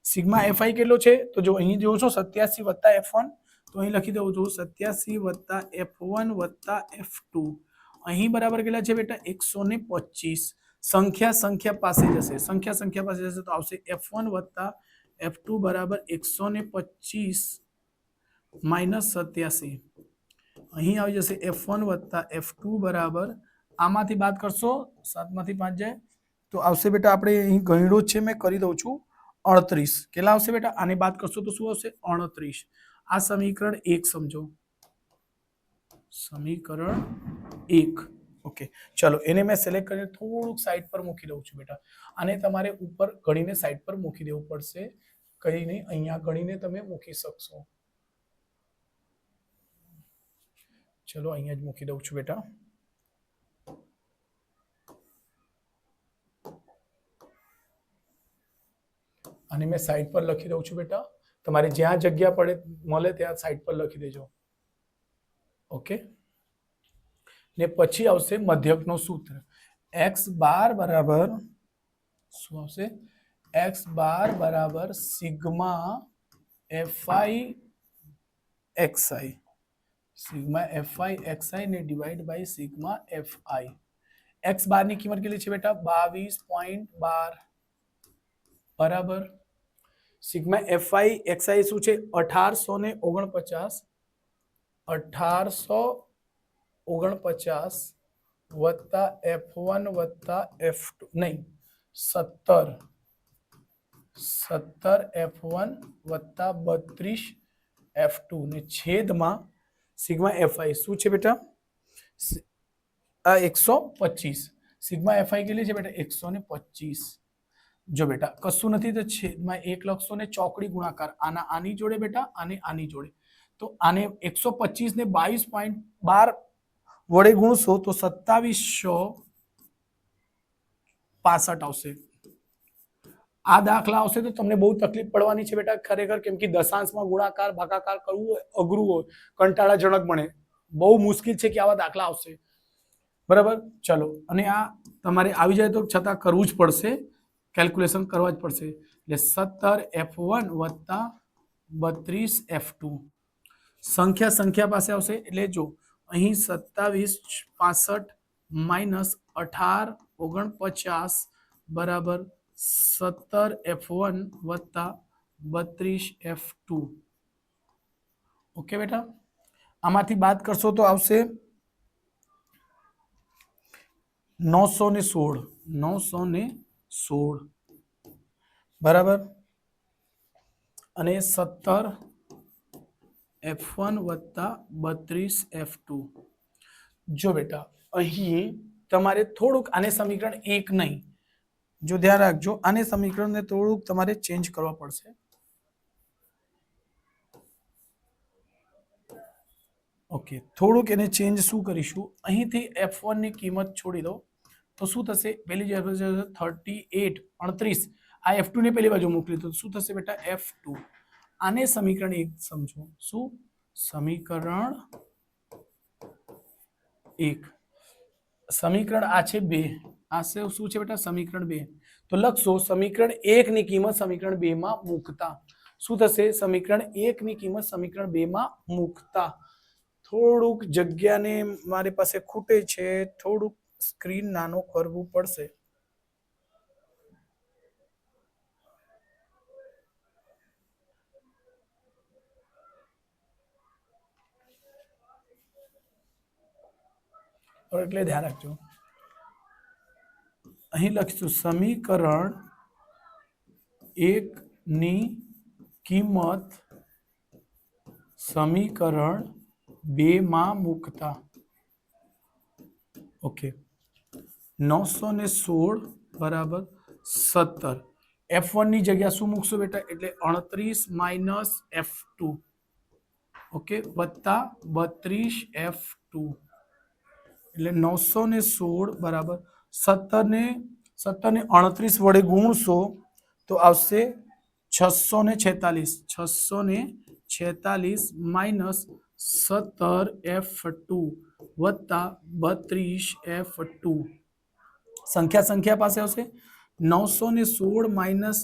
સિગ્મા fi કેટલો છે તો જો અહીં જોવો છો 87 વત્તા f1, તો અહીં લખી દઉં છું 87 વત્તા f1 વત્તા f2. અહીં બરાબર કેટલા છે બેટા 125. સંખ્યા સંખ્યા પાસે જશે, સંખ્યા સંખ્યા પાસે જશે તો આવશે f1 વત્તા f2 બરાબર 125 માઇનસ 87. અહીં આવી જશે f1 વત્તા f2 બરાબર, આમાંથી બાદ કરશો 7 માંથી 5 જાય તો આવશે બેટા, આપણે અહીં ગણ્યો છે મેં કરી દઉં છું 38. કેટલા આવશે બેટા, આને બાદ કરશો તો શું આવશે 38. આ સમીકરણ 1 સમજો, સમીકરણ 1. ઓકે, ચલો એને મેં સિલેક્ટ કરીને થોડુંક સાઈડ પર મૂકી દઉં છું બેટા. આને તમારે ઉપર ગણીને સાઈડ પર મૂકી દેવું પડશે, કઈ નહીં અહીંયા ગણીને તમે મૂકી શકશો. ચલો અહીંયા જ મૂકી દઉં છું બેટા. અને મેં સાઈડ પર લખી દઉં છું બેટા, તમારે જ્યાં જગ્યા પડે મળે ત્યાં સાઈડ પર લખી દેજો. ઓકે, ને પછી આવશે મધ્યકનો સૂત્ર. x બાર બરાબર શું આવશે, x બાર બરાબર sigma fi xi, sigma fi xi ને divide by sigma fi. x bar ની કિંમત કેટલી છે બેટા 22.12 બરાબર સિગ્મા fi xi શું છે 1849, 1849 વત્તા f1 વત્તા f2 નહીં 17 f1 વત્તા 32 f2 ને છેદમાં સિગ્મા fi શું છે બેટા આ 125. સિગ્મા fi કેટલી છે બેટા 125. જો બેટા કશું નથી તો છેદમાં 1 લખશો ને ચોકડી ગુણાકાર આના આની જોડે બેટા આને આની જોડે, તો આને 125 ને 22.12 વડે ગુણશો તો 2765 આવશે. આ દાખલા આવશે તો તમને બહુ તકલીફ પડવાની છે બેટા ખરેખર, કેમ કે દશાંશમાં ગુણાકાર ભાગાકાર કરવું અઘરું હોય, કંટાળાજનક બને, બહુ મુશ્કેલ છે કે આવા દાખલા આવશે. બરાબર, ચલો અને આ તમારે આવી જાય તો છતાં કરવું જ પડશે, કેલ્ક્યુલેશન કરવા જ પડશે. એટલે 17 f1 વત્તા 32 f2. સંખ્યા સંખ્યા પાસે આવશે એટલે જો અહીં 2765 માઇનસ 1849 બરાબર 17 f1 વત્તા 32 f2. ઓકે બેટા, આમાંથી બાદ કરશો તો આવશે 916 બરાબર, અને 17 f1 વત્તા 32 f2. જો બેટા અહીં તમારે થોડુંક આને સમીકરણ 1 નહીં, જો ધ્યાન રાખજો આને સમીકરણને થોડુંક તમારે ચેન્જ કરવા પડશે. ઓકે, થોડુંક એને ચેન્જ શું કરીશું, અહીંથી f1 ની કિંમત છોડી દો તો શું થશે, પેલી જે 38 આ f2 ને પેલી બાજુ મોકલી દો શું થશે બેટા f2. આને સમીકરણ 1 સમજો, શું સમીકરણ 1. સમીકરણ આ છે 2, આ શું છે બેટા સમીકરણ 2. તો લખશો સમીકરણ 1 ની કિંમત સમીકરણ 2 માં મૂકતા શું થશે, સમીકરણ 1 ની કિંમત સમીકરણ 2 માં મૂકતા. થોડુંક જગ્યાને મારી પાસે ખૂટે છે, થોડુંક સ્ક્રીન નાનો કરવું પડશે. એટલે ધ્યાન રાખજો, અહીં લખીશું સમીકરણ 1 ની કિંમત સમીકરણ 2 માં મૂકતા. ઓકે, 916 બરાબર 17 F1 ની જગ્યા શું મૂકશો બેટા? એટલે 38 માઇનસ F2, ઓકે, વત્તા 32 F2 એટલે 916 બરાબર 17 ને 38 વડે ગુણશો તો આવશે 646 માઇનસ 17 F2 વત્તા 32 F2 સંખ્યા પાસે આવશે 916 માઇનસ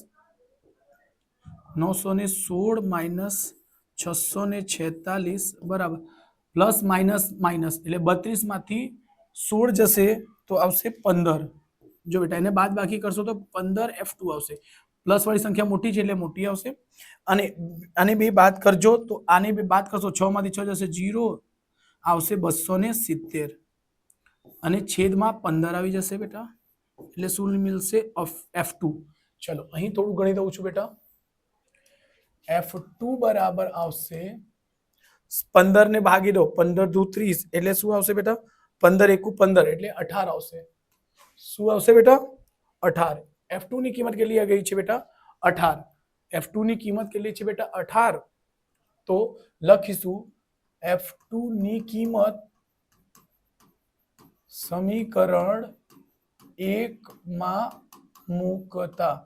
646 બરાબર પ્લસ માઇનસ એટલે 32 માંથી 16 જશે તો આવશે 15. જો બેટા એને બાદ બાકી કરશો તો 15 F2 આવશે. પ્લસ વાળી સંખ્યા મોટી છે એટલે મોટી આવશે. અને આને બે બાદ કરજો તો આને બે બાદ કરશો 6 માંથી 6 જશે 0 આવશે 270 અને છેદમાં 15 આવી જશે બેટા એટલે શું મળશે? F2. ચલો અહીં થોડું ગણી દઉં છું બેટા. F2 બરાબર આવશે 15 ને ભાગી દો 15 દુ 30 એટલે શું આવશે બેટા? 15 એકુ 15 એટલે 18 આવશે. શું આવશે બેટા? 18. F2 ની કિંમત કેટલી આ ગઈ છે બેટા? 18. F2 ની કિંમત કેટલી છે બેટા? 18. તો લખીશું F2 ની કિંમત સમીકરણ 1 માં મૂકતા.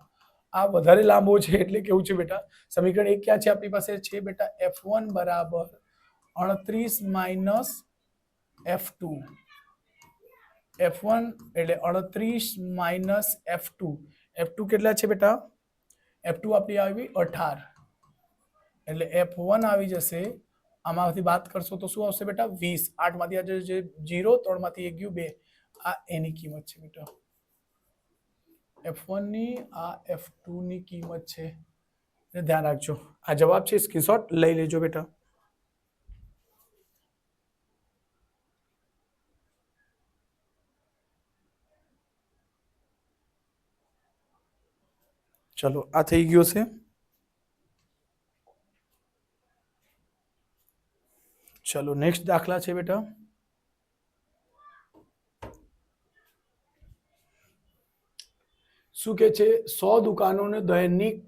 આ વધારે લાંબો છે એટલે કેવું છે બેટા? સમીકરણ 1 ક્યાં છે આપણી પાસે? છે બેટા F1 બરાબર 38 માઇનસ F2. F1 એટલે 38 માઇનસ F2. F2 કેટલા છે બેટા? F2 આપણી આવી 18 એટલે F1 આવી જશે. આમાંથી બાદ કરશો તો શું આવશે બેટા? 20. 8 માંથી આ જે 0, 3 માંથી 1 ગયું 2. આ એની કિંમત છે બેટા. F1 ની આ F2 ની કિંમત છે. ધ્યાન રાખજો. આ જવાબ છે, સ્ક્રીનશોટ લઈ લેજો બેટા. ચલો આ થઈ ગયો છે. ચલો નેક્સ્ટ દાખલા છે બેટા. શું કે છે? 100 દુકાનોને દૈનિક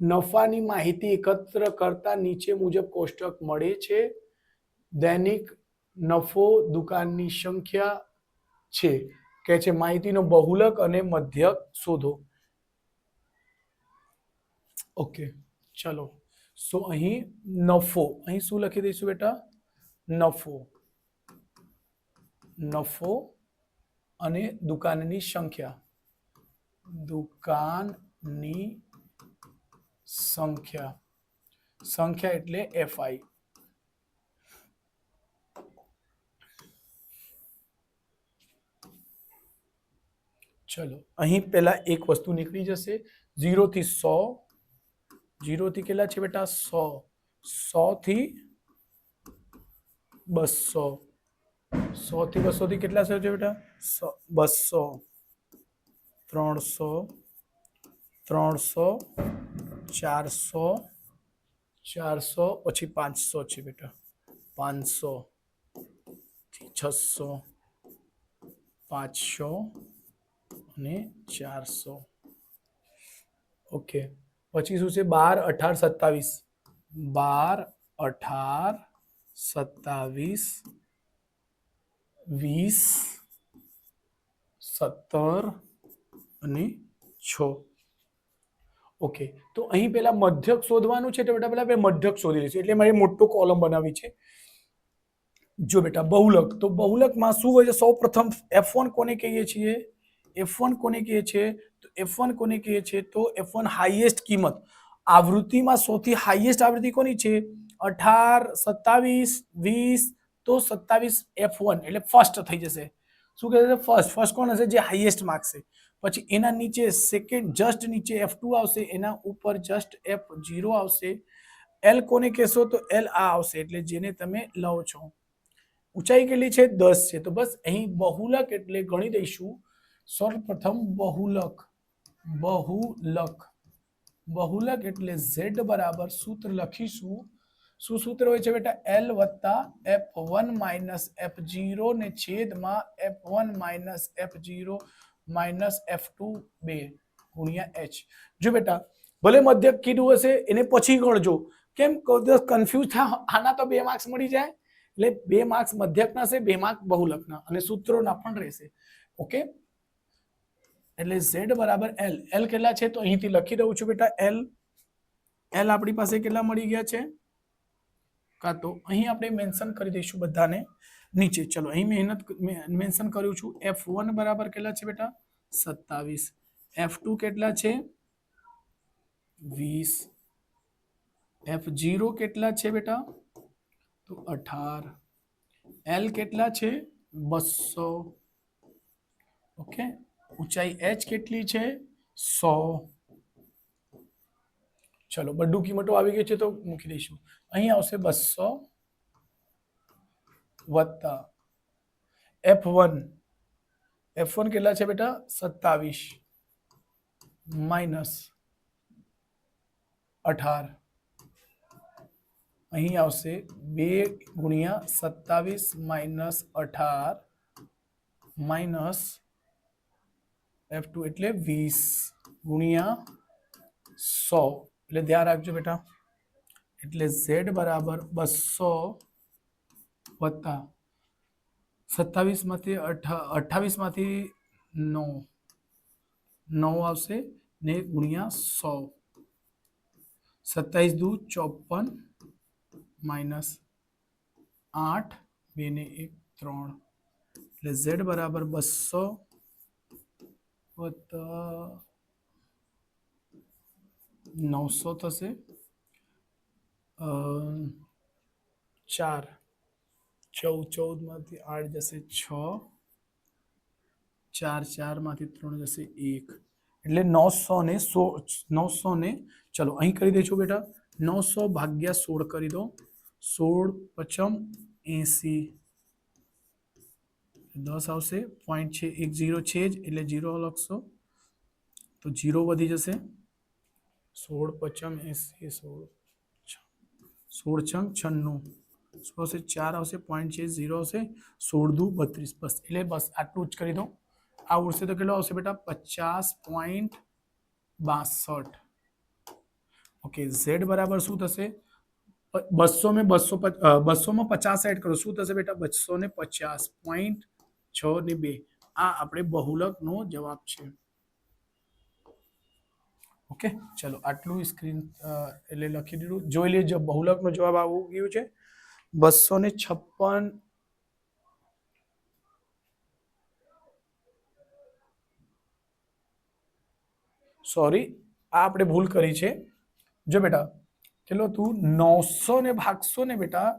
નફાની માહિતી એકત્ર કરતા નીચે મુજબ કોષ્ટક મળે છે. દૈનિક નફો દુકાનની સંખ્યા છે. કે છે માહિતીનો બહુલક અને મધ્યક શોધો. ઓકે ચલો. સો અહીં નફો, અહીં શું લખી દઈશું બેટા? નફો અને દુકાનની સંખ્યા. દુકાનની સંખ્યા એટલે FI. ચલો અહીં પહેલા એક વસ્તુ નીકળી જશે. 0 થી 100. 0 થી કેટલા છે બેટા? 100. 100 થી 200. 100 થી 200 થી કેટલા છે બેટા? 200, 300, 300, 400, 400 પછી 500 છે બેટા. 500 થી 600, 500 અને 400. ઓકે પછી શું છે? 12, 18, 27. 12, 18, 27, 20, 17 અને 6. ઓકે તો અહીં પેલા મધ્યક શોધવાનું છે તો બેટા પેલા મધ્યક શોધી લઈશું. એટલે મારે મોટો કોલમ બનાવી છે. જો બેટા બહુલક, તો બહુલકમાં શું હોય છે? સૌ પ્રથમ F1 કોને કહીએ છીએ? F1 કોને કહીએ છીએ? તો F1 કોને કહીએ છીએ? તો F1 હાઈએસ્ટ કિંમત. આવૃત્તિમાં સૌથી હાઈએસ્ટ આવૃત્તિ કોની છે? 18, 27, 20. તો 27 F1 એટલે ફર્સ્ટ થઈ જશે. શું કહે છે? ફર્સ્ટ કોણ હશે? જે હાઈએસ્ટ માર્ક છે. પછી એના નીચે સેકન્ડ જસ્ટ નીચે F2 આવશે. એના ઉપર જસ્ટ F0 આવશે. L કોને કહેશો? તો L આ આવશે એટલે જેને તમે લો છો. ઊંચાઈ કેટલી છે? 10 છે. તો બસ અહીં બહુલક એટલે ગણી દઈશું. સૌપ્રથમ બહુલક એટલે Z બરાબર સૂત્ર લખીશું. શું સૂત્ર હોય છે બેટા? L વત્તા F1 માઇનસ F0 ને છેદમાં F1 minus F0 minus F2 2. ગુણ્યા એચ. જો બેટા ભલે મધ્યક કીધું હશે એને પછી ગણજો, કેમ કન્ફ્યુઝ થાય, આના તો 2 માર્ક્સ મળી જાય, એટલે 2 માર્ક્સ મધ્યકના છે, 2 માર્ક બહુલકના, અને સૂત્રોના પણ રહેશે. ઓકે, એટલે z બરાબર l. l કેટલા છે તો અહીંથી લખી દઉં છું બેટા. l આપણી પાસે કેટલા મળી ગયા છે, કાં તો અહીં આપણે મેન્શન કરી દઈશું બધાને નીચે. ચલો અહીં મહેનત મેન્શન કર્યું છું. f1 બરાબર કેટલા છે બેટા 27, f2 કેટલા છે 20, f0 કેટલા છે બેટા તો 18, l કેટલા છે 200. ઓકે, ઊંચાઈ h કેટલી છે 100. ચલો બધું કિંમતો આવી ગઈ છે તો મૂકી દઈશું. અહીં આવશે 200 વત્તા f1 કેટલા છે બેટા 27 માઇનસ 18. અહીં આવશે 2 ગુણ્યા 27 માઇનસ 18 માઇનસ f2 એટલે 20 ગુણ્યા 100. એટલે ધ્યાન રાખજો બેટા, એટલે z બરાબર 200 વત્તા 27 માંથી 28 માંથી 9 આવશે ને ગુણ્યા 100. 27 દુ 54 માઇનસ 8 2 ને 1 3, એટલે z બરાબર 200 વત્તા 900 થશે. 4 14 માંથી 8 જશે 6, 4 4 માંથી 3 જશે 1, એટલે 900 ને ચલો અહીં કરી દઈશું બેટા. 900 ભાગ્યા 16 કરી દો. 16 પચમ 80, 10 આવશે. પોઈન્ટ છે 1 0 છે જ એટલે 0 લખશો તો 0 વધી જશે. 16 પચમ 80, 16 છંગ 96, 4 આવશે. પોઈન્ટ છે 0 આવશે. 16 દુ 32, બસ. એટલે બસ આટલું જ કરી દો. આ ઉડશે તો કેટલો આવશે બેટા 50.62. ઓકે, z બરાબર શું થશે 200 में 200 में 50 એડ કરો શું થશે બેટા 250.62. આ આપણે બહુલકનો જવાબ છે. ઓકે, ચલો આટલું સ્ક્રીન એટલે લખી દીધું. જોઈ લેજો બહુલકનો જવાબ આવું ગયું છે 256. સોરી, આ આપણે ભૂલ કરી છે. જો બેટા ચલો તું 900 ને ભાગશો ને બેટા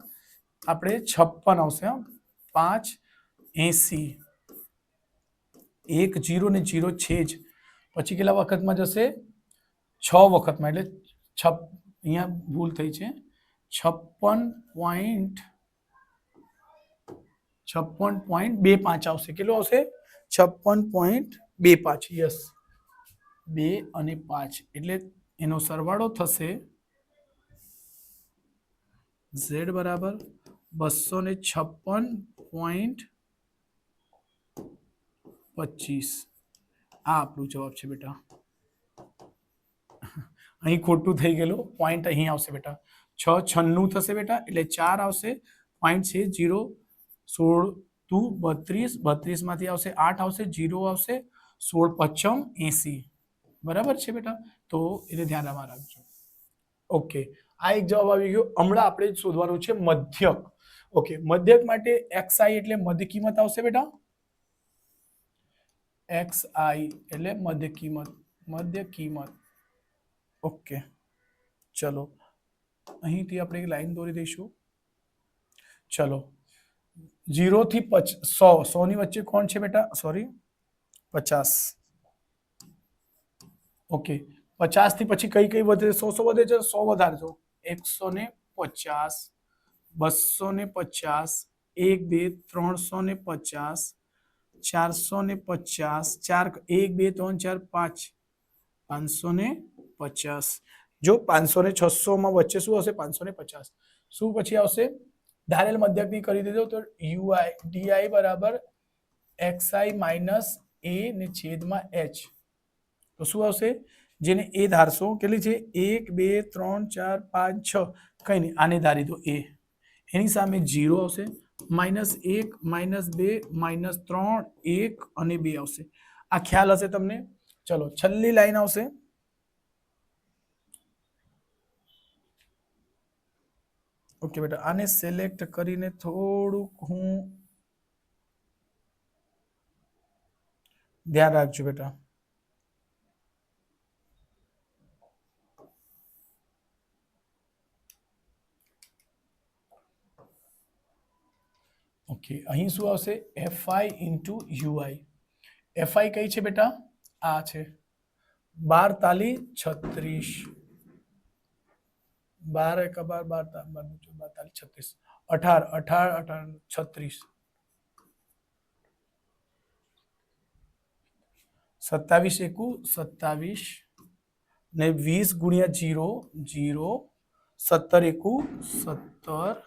આપણે 56 આવશે. 5 80, 1 0 ને 0 છે જ, પછી કેટલા વખતમાં જશે 6 વખતમાં, એટલે અહીંયા ભૂલ થઈ છે. 56.25 આવશે. કેટલું આવશે 56.25. યસ, 2 અને 5 એટલે એનો સરવાળો થશે z બરાબર 256.25. આ આપણું જવાબ છે બેટા. અહીં ખોટું થઈ ગયેલું, પોઈન્ટ અહીં આવશે બેટા. 6 96 થશે બેટા, એટલે 4 આવશે. પોઈન્ટ છે 0, 16 દુ 32, 32 માંથી આવશે 8 આવશે, 0 આવશે. 16 પચમ 80, બરાબર છે બેટા. તો એને ધ્યાનમાં રાખજો. ઓકે, આ એક જવાબ આવી ગયો. હમણાં આપણે શોધવાનું છે મધ્યક. ઓકે, મધ્યક માટે xi એટલે મધ્ય કિંમત આવશે બેટા. xi એટલે મધ્ય કિંમત. ઓકે, ચલો અહીંથી આપણે એક લાઈન દોરી દઈશું. ચલો 0 થી 100 ની વચ્ચે કોણ છે બેટા? સોરી 50. ઓકે, 50 થી પછી કઈ વધે? 100 વધે છે. 100 વધારજો. 150, 250, 1 2 350, 450, 4 1 2 3 4 5 550. જો 500 ને 600 માં વચ્ચે શું હશે? 550. શું પછી આવશે? ધારેલ મધ્યકની કરી દીધો તો ui di બરાબર xi માઇનસ a ને છેદમાં h. તો શું આવશે? જેને એ ધારશો, કેટલી છે? 1 2 3 4 5 6, કંઈ નહીં, આને ધારી દો એ. એની સામે 0 આવશે, -1 -2 -3 1 અને 2 આવશે. આ ખ્યાલ હશે તમને? ચલો છેલ્લી લાઈન આવશે. ઓકે બેટા, આને સિલેક્ટ કરીને થોડુંક હું ધ્યાન રાખજો બેટા. ઓકે, અહીં શું આવશે? FI into UI. FI કઈ છે બેટા? આ છે 12 તાલી 36, 12 એકા 12, 12 તાલી 36, 18 18 18 36, 27 એકુ 27 ને 20 ગુણ્યા 0 0, 17 એકુ 17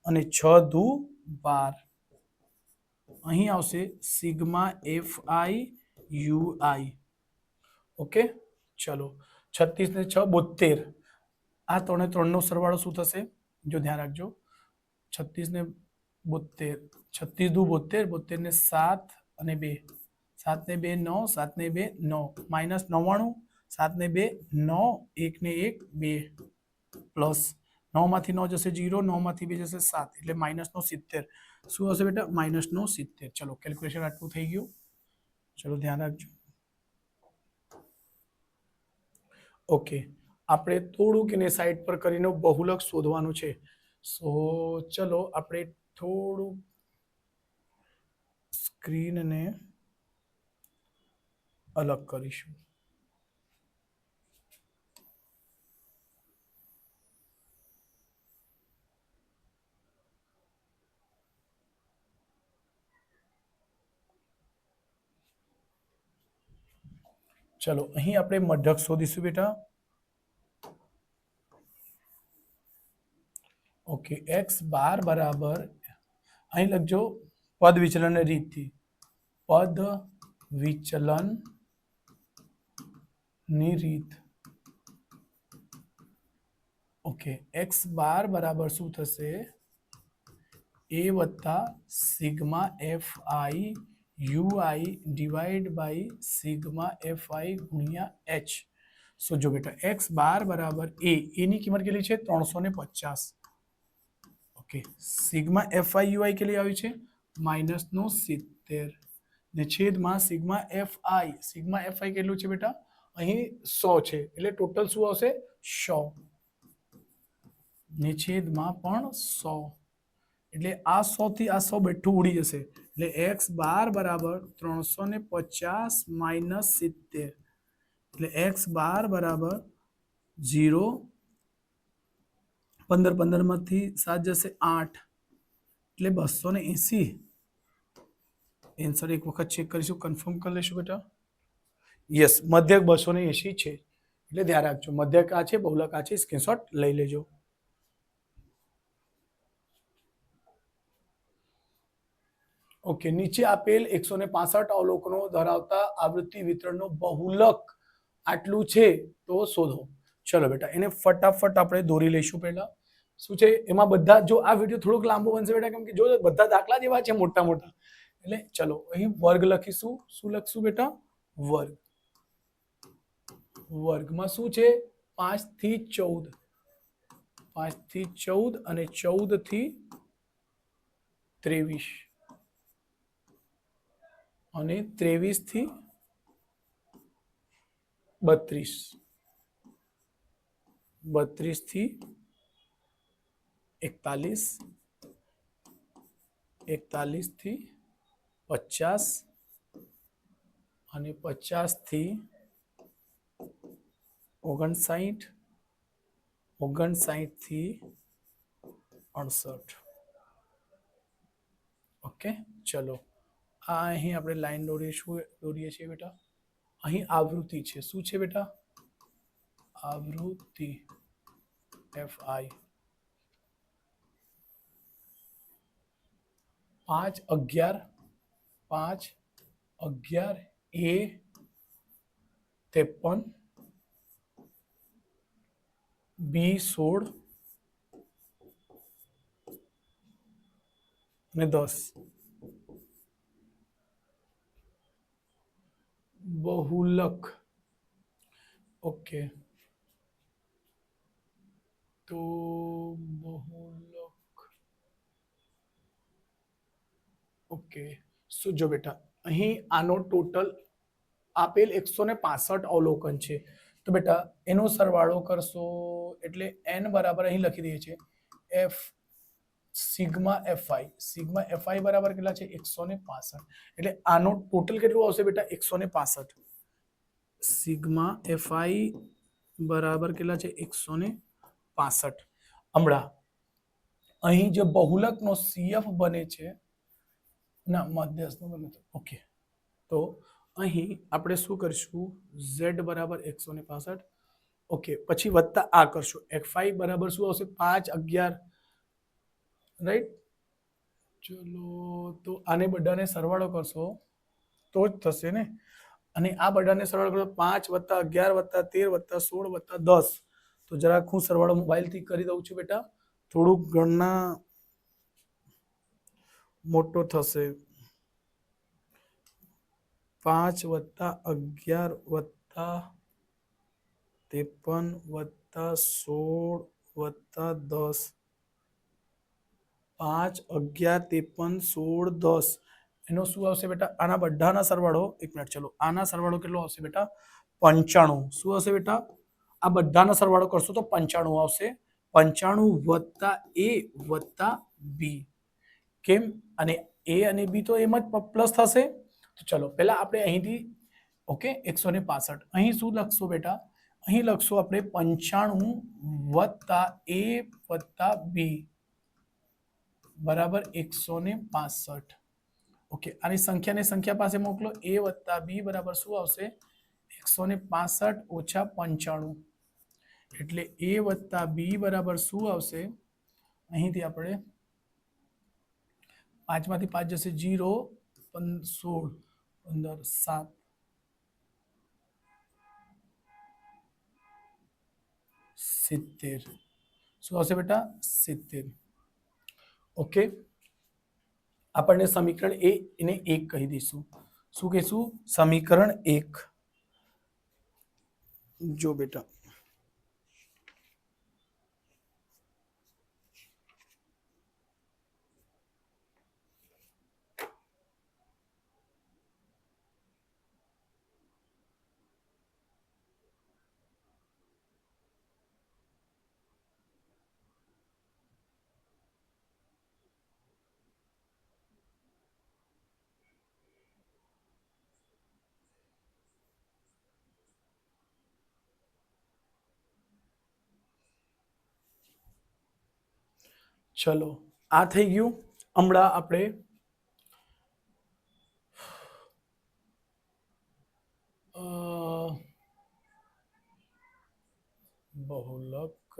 અને 6 દુ 12. અહીં આવશે સિગ્મા FI UI. ઓકે, ચલો 36 ને 6 72. આ 3 ને 3 નો સરવાળો શું થશે? જો ધ્યાન રાખજો, 36 ને 72, 36 દુ 72, 72 ને 7 અને 2, 7 ને 2 9, 7 ને 2 9, -99, 7 ને 2 9, 1 ને 1 2, પ્લસ 9 માંથી 9 જશે 0, 9 માંથી 2 જશે 7, એટલે -70. શું હશે બેટા? -70. ચલો કેલ્ક્યુલેશન આટલું થઈ ગયું. ચલો ધ્યાન રાખજો. ઓકે, આપણે થોડુંક એને સાઈડ પર કરીને બહુલક શોધવાનું છે. સો ચલો આપણે થોડું સ્ક્રીનને અલગ કરીશું. ચલો અહીં આપણે મઢક શોધીશું બેટા. ઓકે, x12 બરાબર, અહીં લખજો પદ વિચલન રીતથી, પદ વિચલન ની રીત. ઓકે, x12 બરાબર શું થશે? a વત્તા sigma FI UI divide by sigma FI ગુણ્યા h. સો જો બેટા, x12 બરાબર a, ની કિંમત કેટલી છે? 350. ઓકે, સિગ્મા FI UI કેટલી આવી છે? -70 ને છેદમાં સિગ્મા FI કેટલું છે બેટા? અહીં 100 છે, એટલે ટોટલ શું આવશે? 100 ને છેદમાં પણ 100, એટલે આ 100 થી આ 100 બેઠું ઉડી જશે, એટલે x12 બરાબર 350 - 70, એટલે x12 બરાબર 0, 15 15 માંથી 7 જશે 8, એટલે 280. એન્સર એક વખત ચેક કરીશું, કન્ફર્મ કરી લેશું બેટા. યસ, મધ્યક 280 છે, એટલે ધ્યાન રાખજો, મધ્યક આ છે, બહુલક આ છે, સ્ક્રીનશોટ લઈ લેજો. ઓકે, નીચે આપેલ 165 અવલોકનો ધરાવતા આવૃત્તિ વિતરણનો બહુલક આટલું છે તો શોધો. ચલો બેટા, એને ફટાફટ આપણે દોરી લઈશું. પહેલા શું છે એમાં, બધા જો આ વિડીયો થોડોક લાંબો બનશે બેટા, કેમ કે જો બધા દાખલા જેવા છે મોટા મોટા, એટલે ચલો અહીં વર્ગ લખીશું. શું લખશું બેટા? વર્ગ. વર્ગમાં શું છે? 5 થી 14, 5 થી 14 અને 14 થી 23 અને 23 થી 32, 32 થી 41, 41 થી 50 અને 50 થી 59, 59 થી 68. ઓકે, ચલો આ અહીં આપણે લાઈન દોરીએ છીએ બેટા. અહીં આવૃત્તિ છે. શું છે બેટા? આવૃત્તિ FI. 5 11 5 11 A 53 બી 16 અને 10 બહુલક. ઓકે, તો બહુલક. ઓકે, શું જો બેટા અહીં આનો ટોટલ આપેલ 165 અવલોકન છે, તો બેટા એનો સરવાળો કરશો એટલે n બરાબર અહીં લખી દઈએ છીએ f સિગ્મા fi બરાબર કેટલા છે 165, એટલે આનો ટોટલ કેટલું આવશે બેટા 165. સિગ્મા fi બરાબર કેટલા છે 165. હમણાં અહીં જે બહુલકનો CF બને છે ના મધ્યસ્થનો બને છે. ઓકે, તો અહીં આપણે શું કરશું z બરાબર 165. ઓકે, પછી વત્તા આ કરશું fi બરાબર શું આવશે 5 11, રાઈટ. ચલો, તો આને બધાને સરવાળો કરશો તો જ થશે ને, અને આ બધાને સરવાળો કરશો 5 + 11 + 13 + 16 + 10. તો જરાક હું સરવાળો મોબાઈલથી કરી દઉં છું બેટા, થોડુંક ગણના મોટો થશે. 5 + 11 + 53 + 16 + 10. 5 11 53 16 10 એનો શું આવશે બેટા આના બધાના સરવાળો. એક મિનિટ, ચલો આના સરવાળો કેટલો આવશે બેટા 95. શું આવશે બેટા આ બધાનો સરવાળો કરશો તો 95 આવશે. 95 + a + b. કેમ, અને a અને b તો એમ જ પ્લસ થશે. તો ચલો પહેલા આપણે અહીંથી ઓકે 165 અહીં શું લખશો બેટા, અહીં લખશો આપણે 95 + a + b બરાબર 165. ઓકે, આની સંખ્યાને સંખ્યા પાસે મોકલો. a + b બરાબર શું આવશે 165 - 95. એટલે a + b બરાબર શું આવશે, અહીંથી આપણે 5 માંથી 5 જશે 0, 16 15 7 70. શું આવશે બેટા 70. ઓકે, આપણને સમીકરણ એને 1 કહી દઈશું. શું કહીશું સમીકરણ 1. જો બેટા ચલો આ થઈ ગયું. હમણાં આપણે બહુલક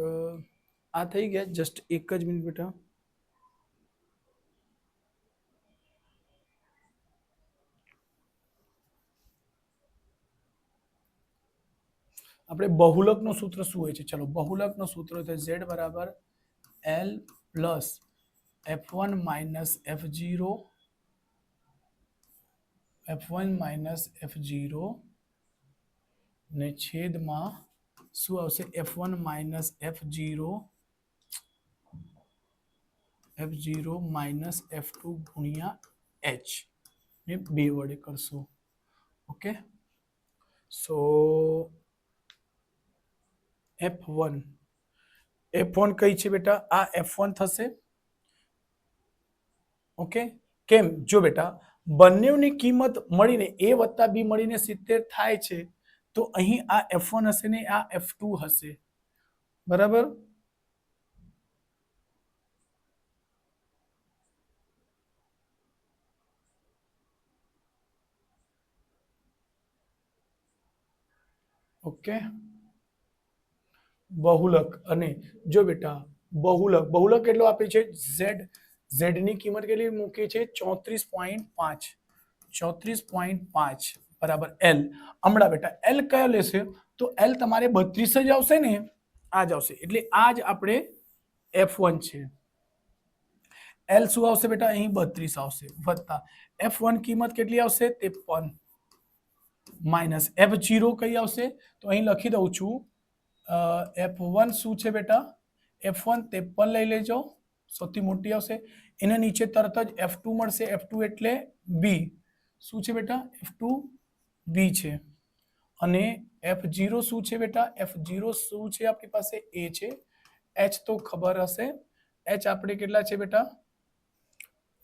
આ થઈ ગયા. જસ્ટ એક જ મિનિટ બેટા. આપણે બહુલકનું સૂત્ર શું હોય છે, ચલો બહુલકનું સૂત્ર છે z બરાબર l plus f1 minus f0 ને છેદમાં શું આવશે f1 minus f0 minus f2 ગુણ્યા h ને 2 વડે કરશું. ઓકે, સો f1 કઈ છે બેટા આ f1 થશે. ઓકે, કેમ જો બેટા બંનેની કિંમત મળીને a + b મળીને 70 થાય છે, તો અહીં આ f1 હશે ને આ f2 હશે. બરાબર, ઓકે. બહુલક અને જો બેટા બહુલક કેટલો આપે છે z ની કિંમત કેટલી મૂકી છે 34.5. બરાબર એલ. હમણાં બેટા એલ કયો લેશે? તો એલ તમારે 32 જ આવશે ને, આ જ આવશે. એટલે આ જ આપણે F1 છે. એલ શું આવશે બેટા? અહીં 32 આવશે વત્તા F1 કિંમત કેટલી આવશે? 53 માઇનસ F0 કઈ આવશે? તો અહીં લખી દઉં છું. F1 શું છે બેટા? F1 53 લઈ લેજો, સૌથી મોટી આવશે. એના નીચે તરત જ F2 મળશે. F2 એટલે બી. શું છે બેટા? F2 બી છે. અને F0 શું છે બેટા? F0 શું છે આપણી પાસે? એ છે. H તો ખબર હશે. H આપણે કેટલા છે બેટા?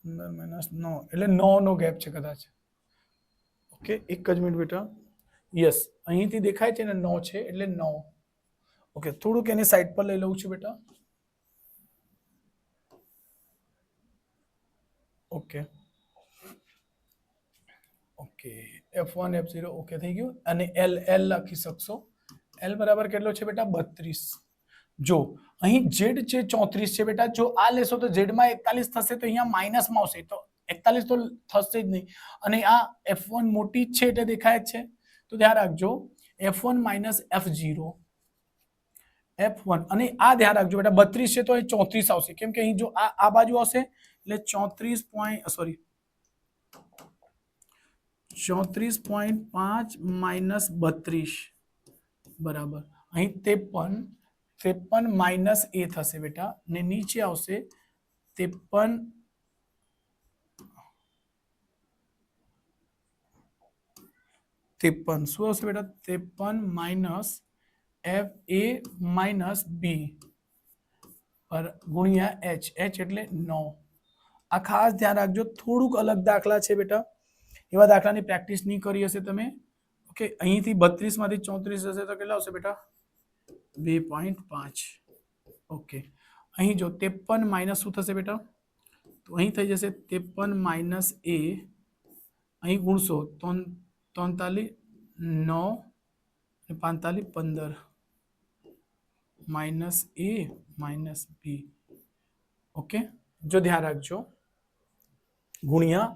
9 એટલે 9 નો ગેપ છે કદાચ. ઓકે, એક જ મિનિટ બેટા. યસ, અહીંથી દેખાય છે ને 9 છે એટલે 9. ઓકે, થોડુંક એને સાઈડ પર લઈ લઉં છું બેટા. Okay okay, F1 F0 okay થઈ ગયું. અને L લખી શકશો. L બરાબર કેટલો છે બેટા? 32. જો અહીં Z છે 34 છે બેટા. જો આ લેશો તો Z માં 41 થશે, તો અહીંયા માઇનસમાં આવશે, તો 41 તો થશે જ નહીં. અને આ F1 મોટી જ છે એટલે દેખાય જ છે. તો ધ્યાન રાખજો, F1 માઇનસ F0 F1. અને આ ધ્યાન રાખજો બેટા, 32 છે તો અહીં 34 આવશે. કેમ કે અહીં જો આ બાજુ આવશે એટલે 34.5 માઇનસ 32 બરાબર. અહીં 53 માઇનસ એ થશે બેટા, ને નીચે આવશે 53 શું આવશે બેટા? 53 માઇનસ F A માઇનસ બી ગુણ્યા H એટલે 9. આ ખાસ ધ્યાન રાખજો, થોડુંક અલગ દાખલા છે બેટા. એવા દાખલાની પ્રેક્ટિસ નહીં કરી હશે તમે. ઓકે, અહીંથી 32 માંથી 34 હશે તો કેટલા આવશે બેટા? 2.5. ઓકે, અહીં જો 53 માઇનસ શું થશે બેટા? તો અહીં થઈ જશે 53 માઇનસ એ, અહીં ગુણશો 43 9 45 15 માઇનસ એ માઇનસ બી. ઓકે, જો ધ્યાન રાખજો, ગુણ્યા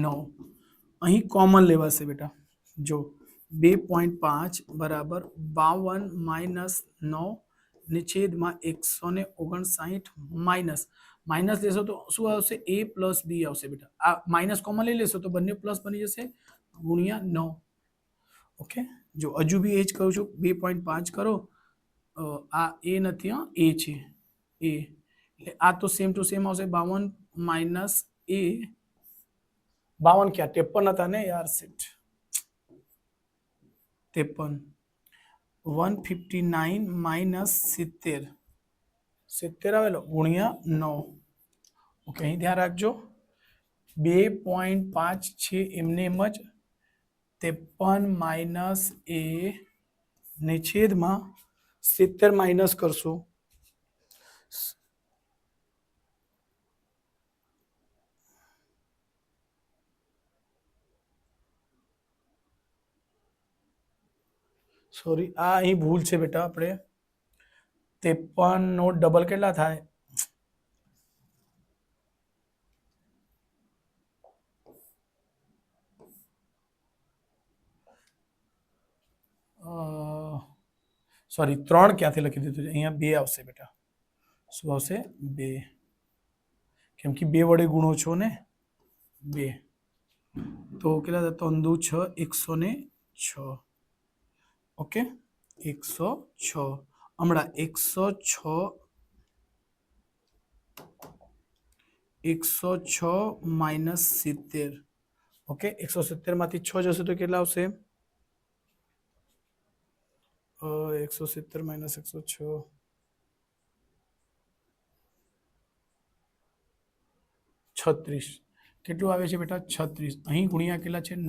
9. અહીં કોમન લેવાશે બેટા. જો 2.5 બરાબર 52 માઇનસ 9 ને છેદમાં 159 માઇનસ લેશો તો શું આવશે? A પ્લસ બી આવશે બેટા. આ માઇનસ કોમન લઈ લેશો તો બંને પ્લસ બની જશે, ગુણ્યા 9. ઓકે, જો હજુ બી એ જ કહું છું, 2.5 કરો. આ એ નથી, હા એ છે એ. એટલે આ તો સેમ ટુ સેમ આવશે. 52 માઇનસ એ 52 ક્યાં? 53 હતા ને યાર, સેટ 53 159 માઇનસ 70 આવેલો ગુણ્યા 9. ઓકે, અહીં ધ્યાન રાખજો, 2.5 છે એમને એમ જ. 53 માઇનસ એ ને છેદમાં 70 માઇનસ કરશો. સોરી, આ અહીં ભૂલ છે બેટા. આપણે 53 નો ડબલ કેટલા થાય? સોરી, 3 ક્યાંથી લખી દીધું છે? અહીંયા 2 આવશે બેટા. શું આવશે? 2. કેમ કે 2 વડે ગુણો છો ને, 2. તો કેટલા હતા? 3 દુ 6, 106. ઓકે, 106. હમણાં 106 માઇનસ 70. ઓકે, 170 માંથી 6 જશે તો કેટલા આવશે? 170 માઇનસ 106 36. કેટલું આવે છે બેટા? 36. અહીં ગુણ્યા કેટલા છે? 9.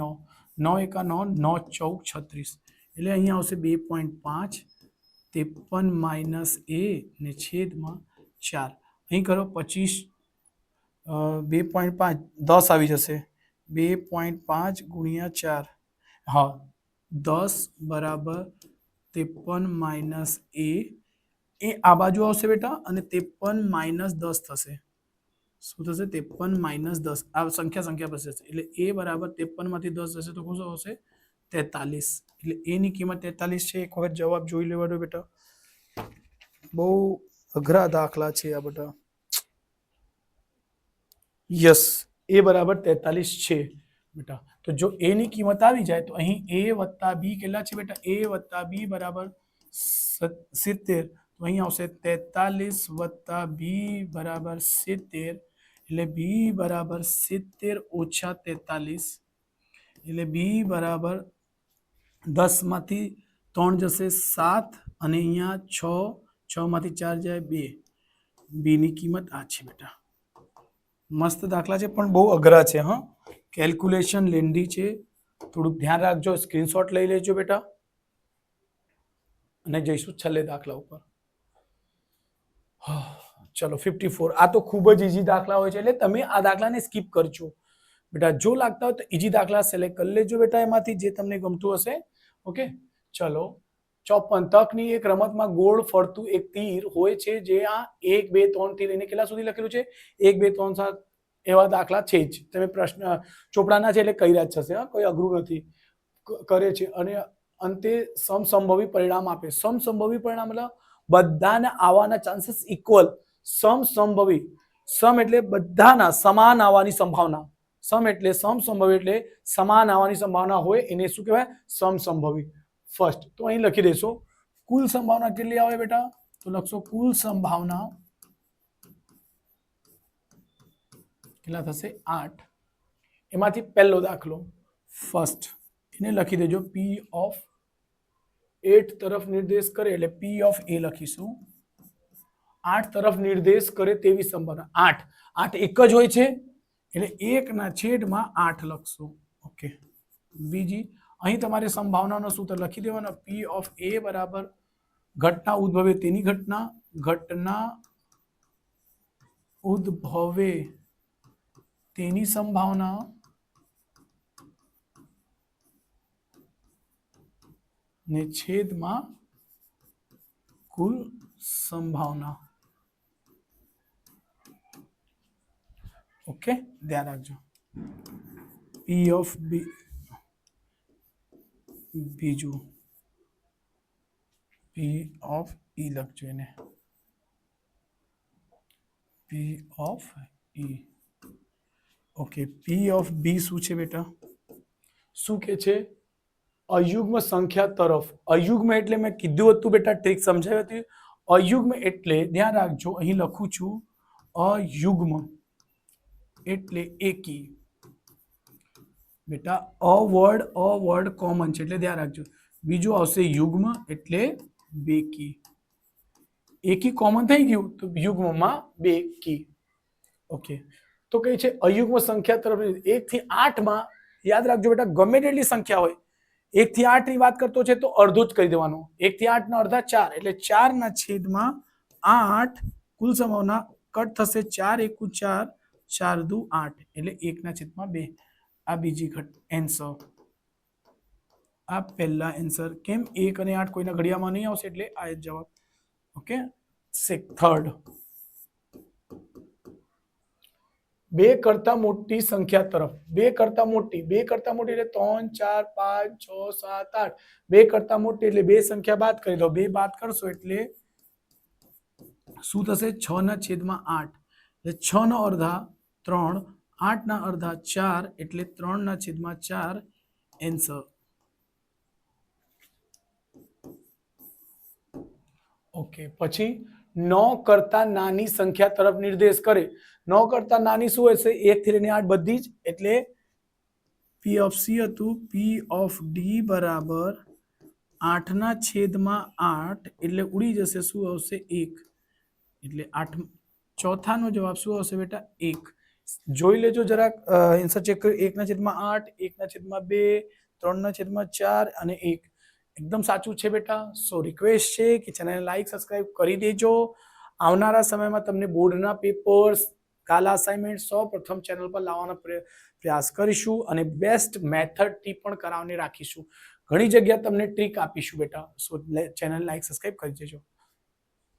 9 એકા 9, 9 14 36. એટલે અહીંયા આવશે 2.5 53 માઇનસ એ ને છેદમાં 4. અહીં કરો 25 2.5 10 આવી જશે. 2.5 ગુણ્યા 4, હા 10 બરાબર 53 માઇનસ એ આ બાજુ આવશે બેટા, અને 53 માઇનસ 10 થશે. શું થશે? 53 માઇનસ 10. આ સંખ્યા પર જશે એટલે એ બરાબર 53 માંથી 10 જશે તો શું આવશે? 43 એટલે a ની કિંમત 43 છે. એક વખત જવાબ જોઈ લેવા દો બેટા, બહુ અઘરા દાખલા છે આ બધા. યસ, a બરાબર 43 છે બેટા. તો જો a ની કિંમત આવી જાય તો અહીં a વત્તા b કેટલા છે બેટા? a વત્તા b બરાબર 70. તો અહીં આવશે 43 વત્તા b બરાબર 70 એટલે b બરાબર 70 ઓછા 43 એટલે b બરાબર 10 માંથી 3 જશે 7 અને અહીંયા 6 માંથી 4 જાય 2. b ની કિંમત આ છે બેટા. મસ્ત દાખલા છે પણ બહુ અઘરા છે. હા, કેલ્ક્યુલેશન લેન્ધી છે, થોડુંક ધ્યાન રાખજો. સ્ક્રીનશોટ લઈ લેજો બેટા અને જઈશું છેલ્લે દાખલા ઉપર. ચલો 54. આ તો ખૂબ જ ઈઝી દાખલા હોય છે એટલે તમે આ દાખલાને સ્કીપ કરજો બેટા. જો લાગતા હોય તો ઈઝી દાખલા સિલેક્ટ કરી લેજો બેટા, એમાંથી જે તમને ગમતું હશે. ઓકે, ચલો 54. તકની એક રમતમાં ગોળ ફરતું એક તીર હોય છે જે આ 1 2 3 થી લઈને કેટલા સુધી લખેલું છે? 1 2 3 7 એવા દાખલા છે જ. તમે પ્રશ્ન ચોપડાના છે એટલે કઈ જ થશે. હા, કોઈ અઘરું નથી. કરે છે અને અંતે સમસંભવી પરિણામ આપે. સમસંભવી પરિણામ એટલે બધાના આવવાના ચાન્સીસ ઇક્વલ. સમસંભવી, સમ એટલે બધાના સમાન આવવાની સંભાવના. સમ એટલે સમસંભવી એટલે સમાન આવવાની સંભાવના હોય એને શું કહેવાય? સમસંભવી. ફર્સ્ટ તો અહીં લખી દેશો કુલ સંભાવના કેટલી આવે બેટા? તો લખશો કુલ સંભાવના કેટલા થશે? 8. એમાંથી પહેલો દાખલો ફર્સ્ટ એને લખી દેજો. p ઓફ 8 તરફ નિર્દેશ કરે એટલે p ઓફ a લખીશું. 8 તરફ નિર્દેશ કરે તેવી સંભાવના. 8 એક જ હોય છે એટલે 1/8 લખશું. ઓકે, બીજી અહીં તમારે સંભાવનાનો સૂત્ર લખી દેવાનો. p ઓફ a બરાબર ઘટના ઉદ્ભવે તેની ઘટના ઉદ્ભવે તેની સંભાવના ને છેદમાં કુલ સંભાવના. ઓકે, ધ્યાન રાખજો. p ઓફ b બીજું p ઓફ e લખજો એને. p of e. Okay, p of b શું છે બેટા? શું કે છે? અયુગ્મ સંખ્યા તરફ. અયુગ્મ એટલે મેં કીધું હતું બેટા, ટ્રીક સમજાવી હતી. અયુગ્મ એટલે ધ્યાન રાખજો, અહીં લખું છું અયુગ્મ એટલે એકી બેટા. અ વર્ડ કોમન છે એટલે ધ્યાન રાખજો. બીજું આવશે યુગ્મ એટલે બેકી. એકી કોમન થઈ ગયું તો યુગ્મમાં બેકી. ઓકે, તો કઈ છે? અયુગ્મ સંખ્યા તરફ 1 થી 8 માં યાદ રાખજો બેટા, ગમે તેટલી સંખ્યા હોય 1 થી 8 ની વાત કરતો છે તો અડધું જ કરી દેવાનું. 1 થી 8 ના અડધા 4 એટલે 4/8 કુલ સંભાવના કટ થશે. 4 એકુ 4 4 દુ 8 એટલે 1/2. આ બીજી એન્સર. આ પહેલા એન્સર. કેમ 1 અને 8 કોઈના ઘડિયામાં નહીં આવશે એટલે આ જવાબ. Okay, third. 2 કરતા મોટી સંખ્યા તરફ. 2 કરતા મોટી એટલે 3 4 5 6 7 8. 2 કરતા મોટી એટલે 2 સંખ્યા બાદ કરી દો. 2 બાદ કરશો એટલે શું થશે? 6/8 એટલે 6 નો અડધા 3, 8 ના અડધા 4 એટલે 3/4 એન્સર. ઓકે, પછી 9 કરતા નાની સંખ્યા તરફ નિર્દેશ કરે. 9 કરતા નાની શું હશે? 1 થી લઈને 8 બધી જ. એટલે p ઓફ c હતું. p ઓફ d બરાબર 8/8 એટલે ઉડી જશે. શું આવશે? 1 એટલે 8. ચોથાનો જવાબ શું આવશે બેટા? 1. જોઈ લેજો જરાક, આન્સર ચેક કરો. 1/8, 1/2, 3/4 અને 1 એકદમ સાચું છે બેટા. સો રિક્વેસ્ટ છે કે ચેનલને લાઈક સબસ્ક્રાઇબ કરી દેજો. આવનારા સમયમાં તમને બોર્ડના પેપર્સ, કાલા અસાઇનમેન્ટ સૌ પ્રથમ ચેનલ પર લાવવાનો પ્રયાસ કરીશું અને બેસ્ટ મેથડથી પણ કરાવને રાખીશું. ઘણી જગ્યા તમને ટ્રીક આપીશું બેટા. સો ચેનલ લાઈક સબસ્ક્રાઇબ કરી દેજો.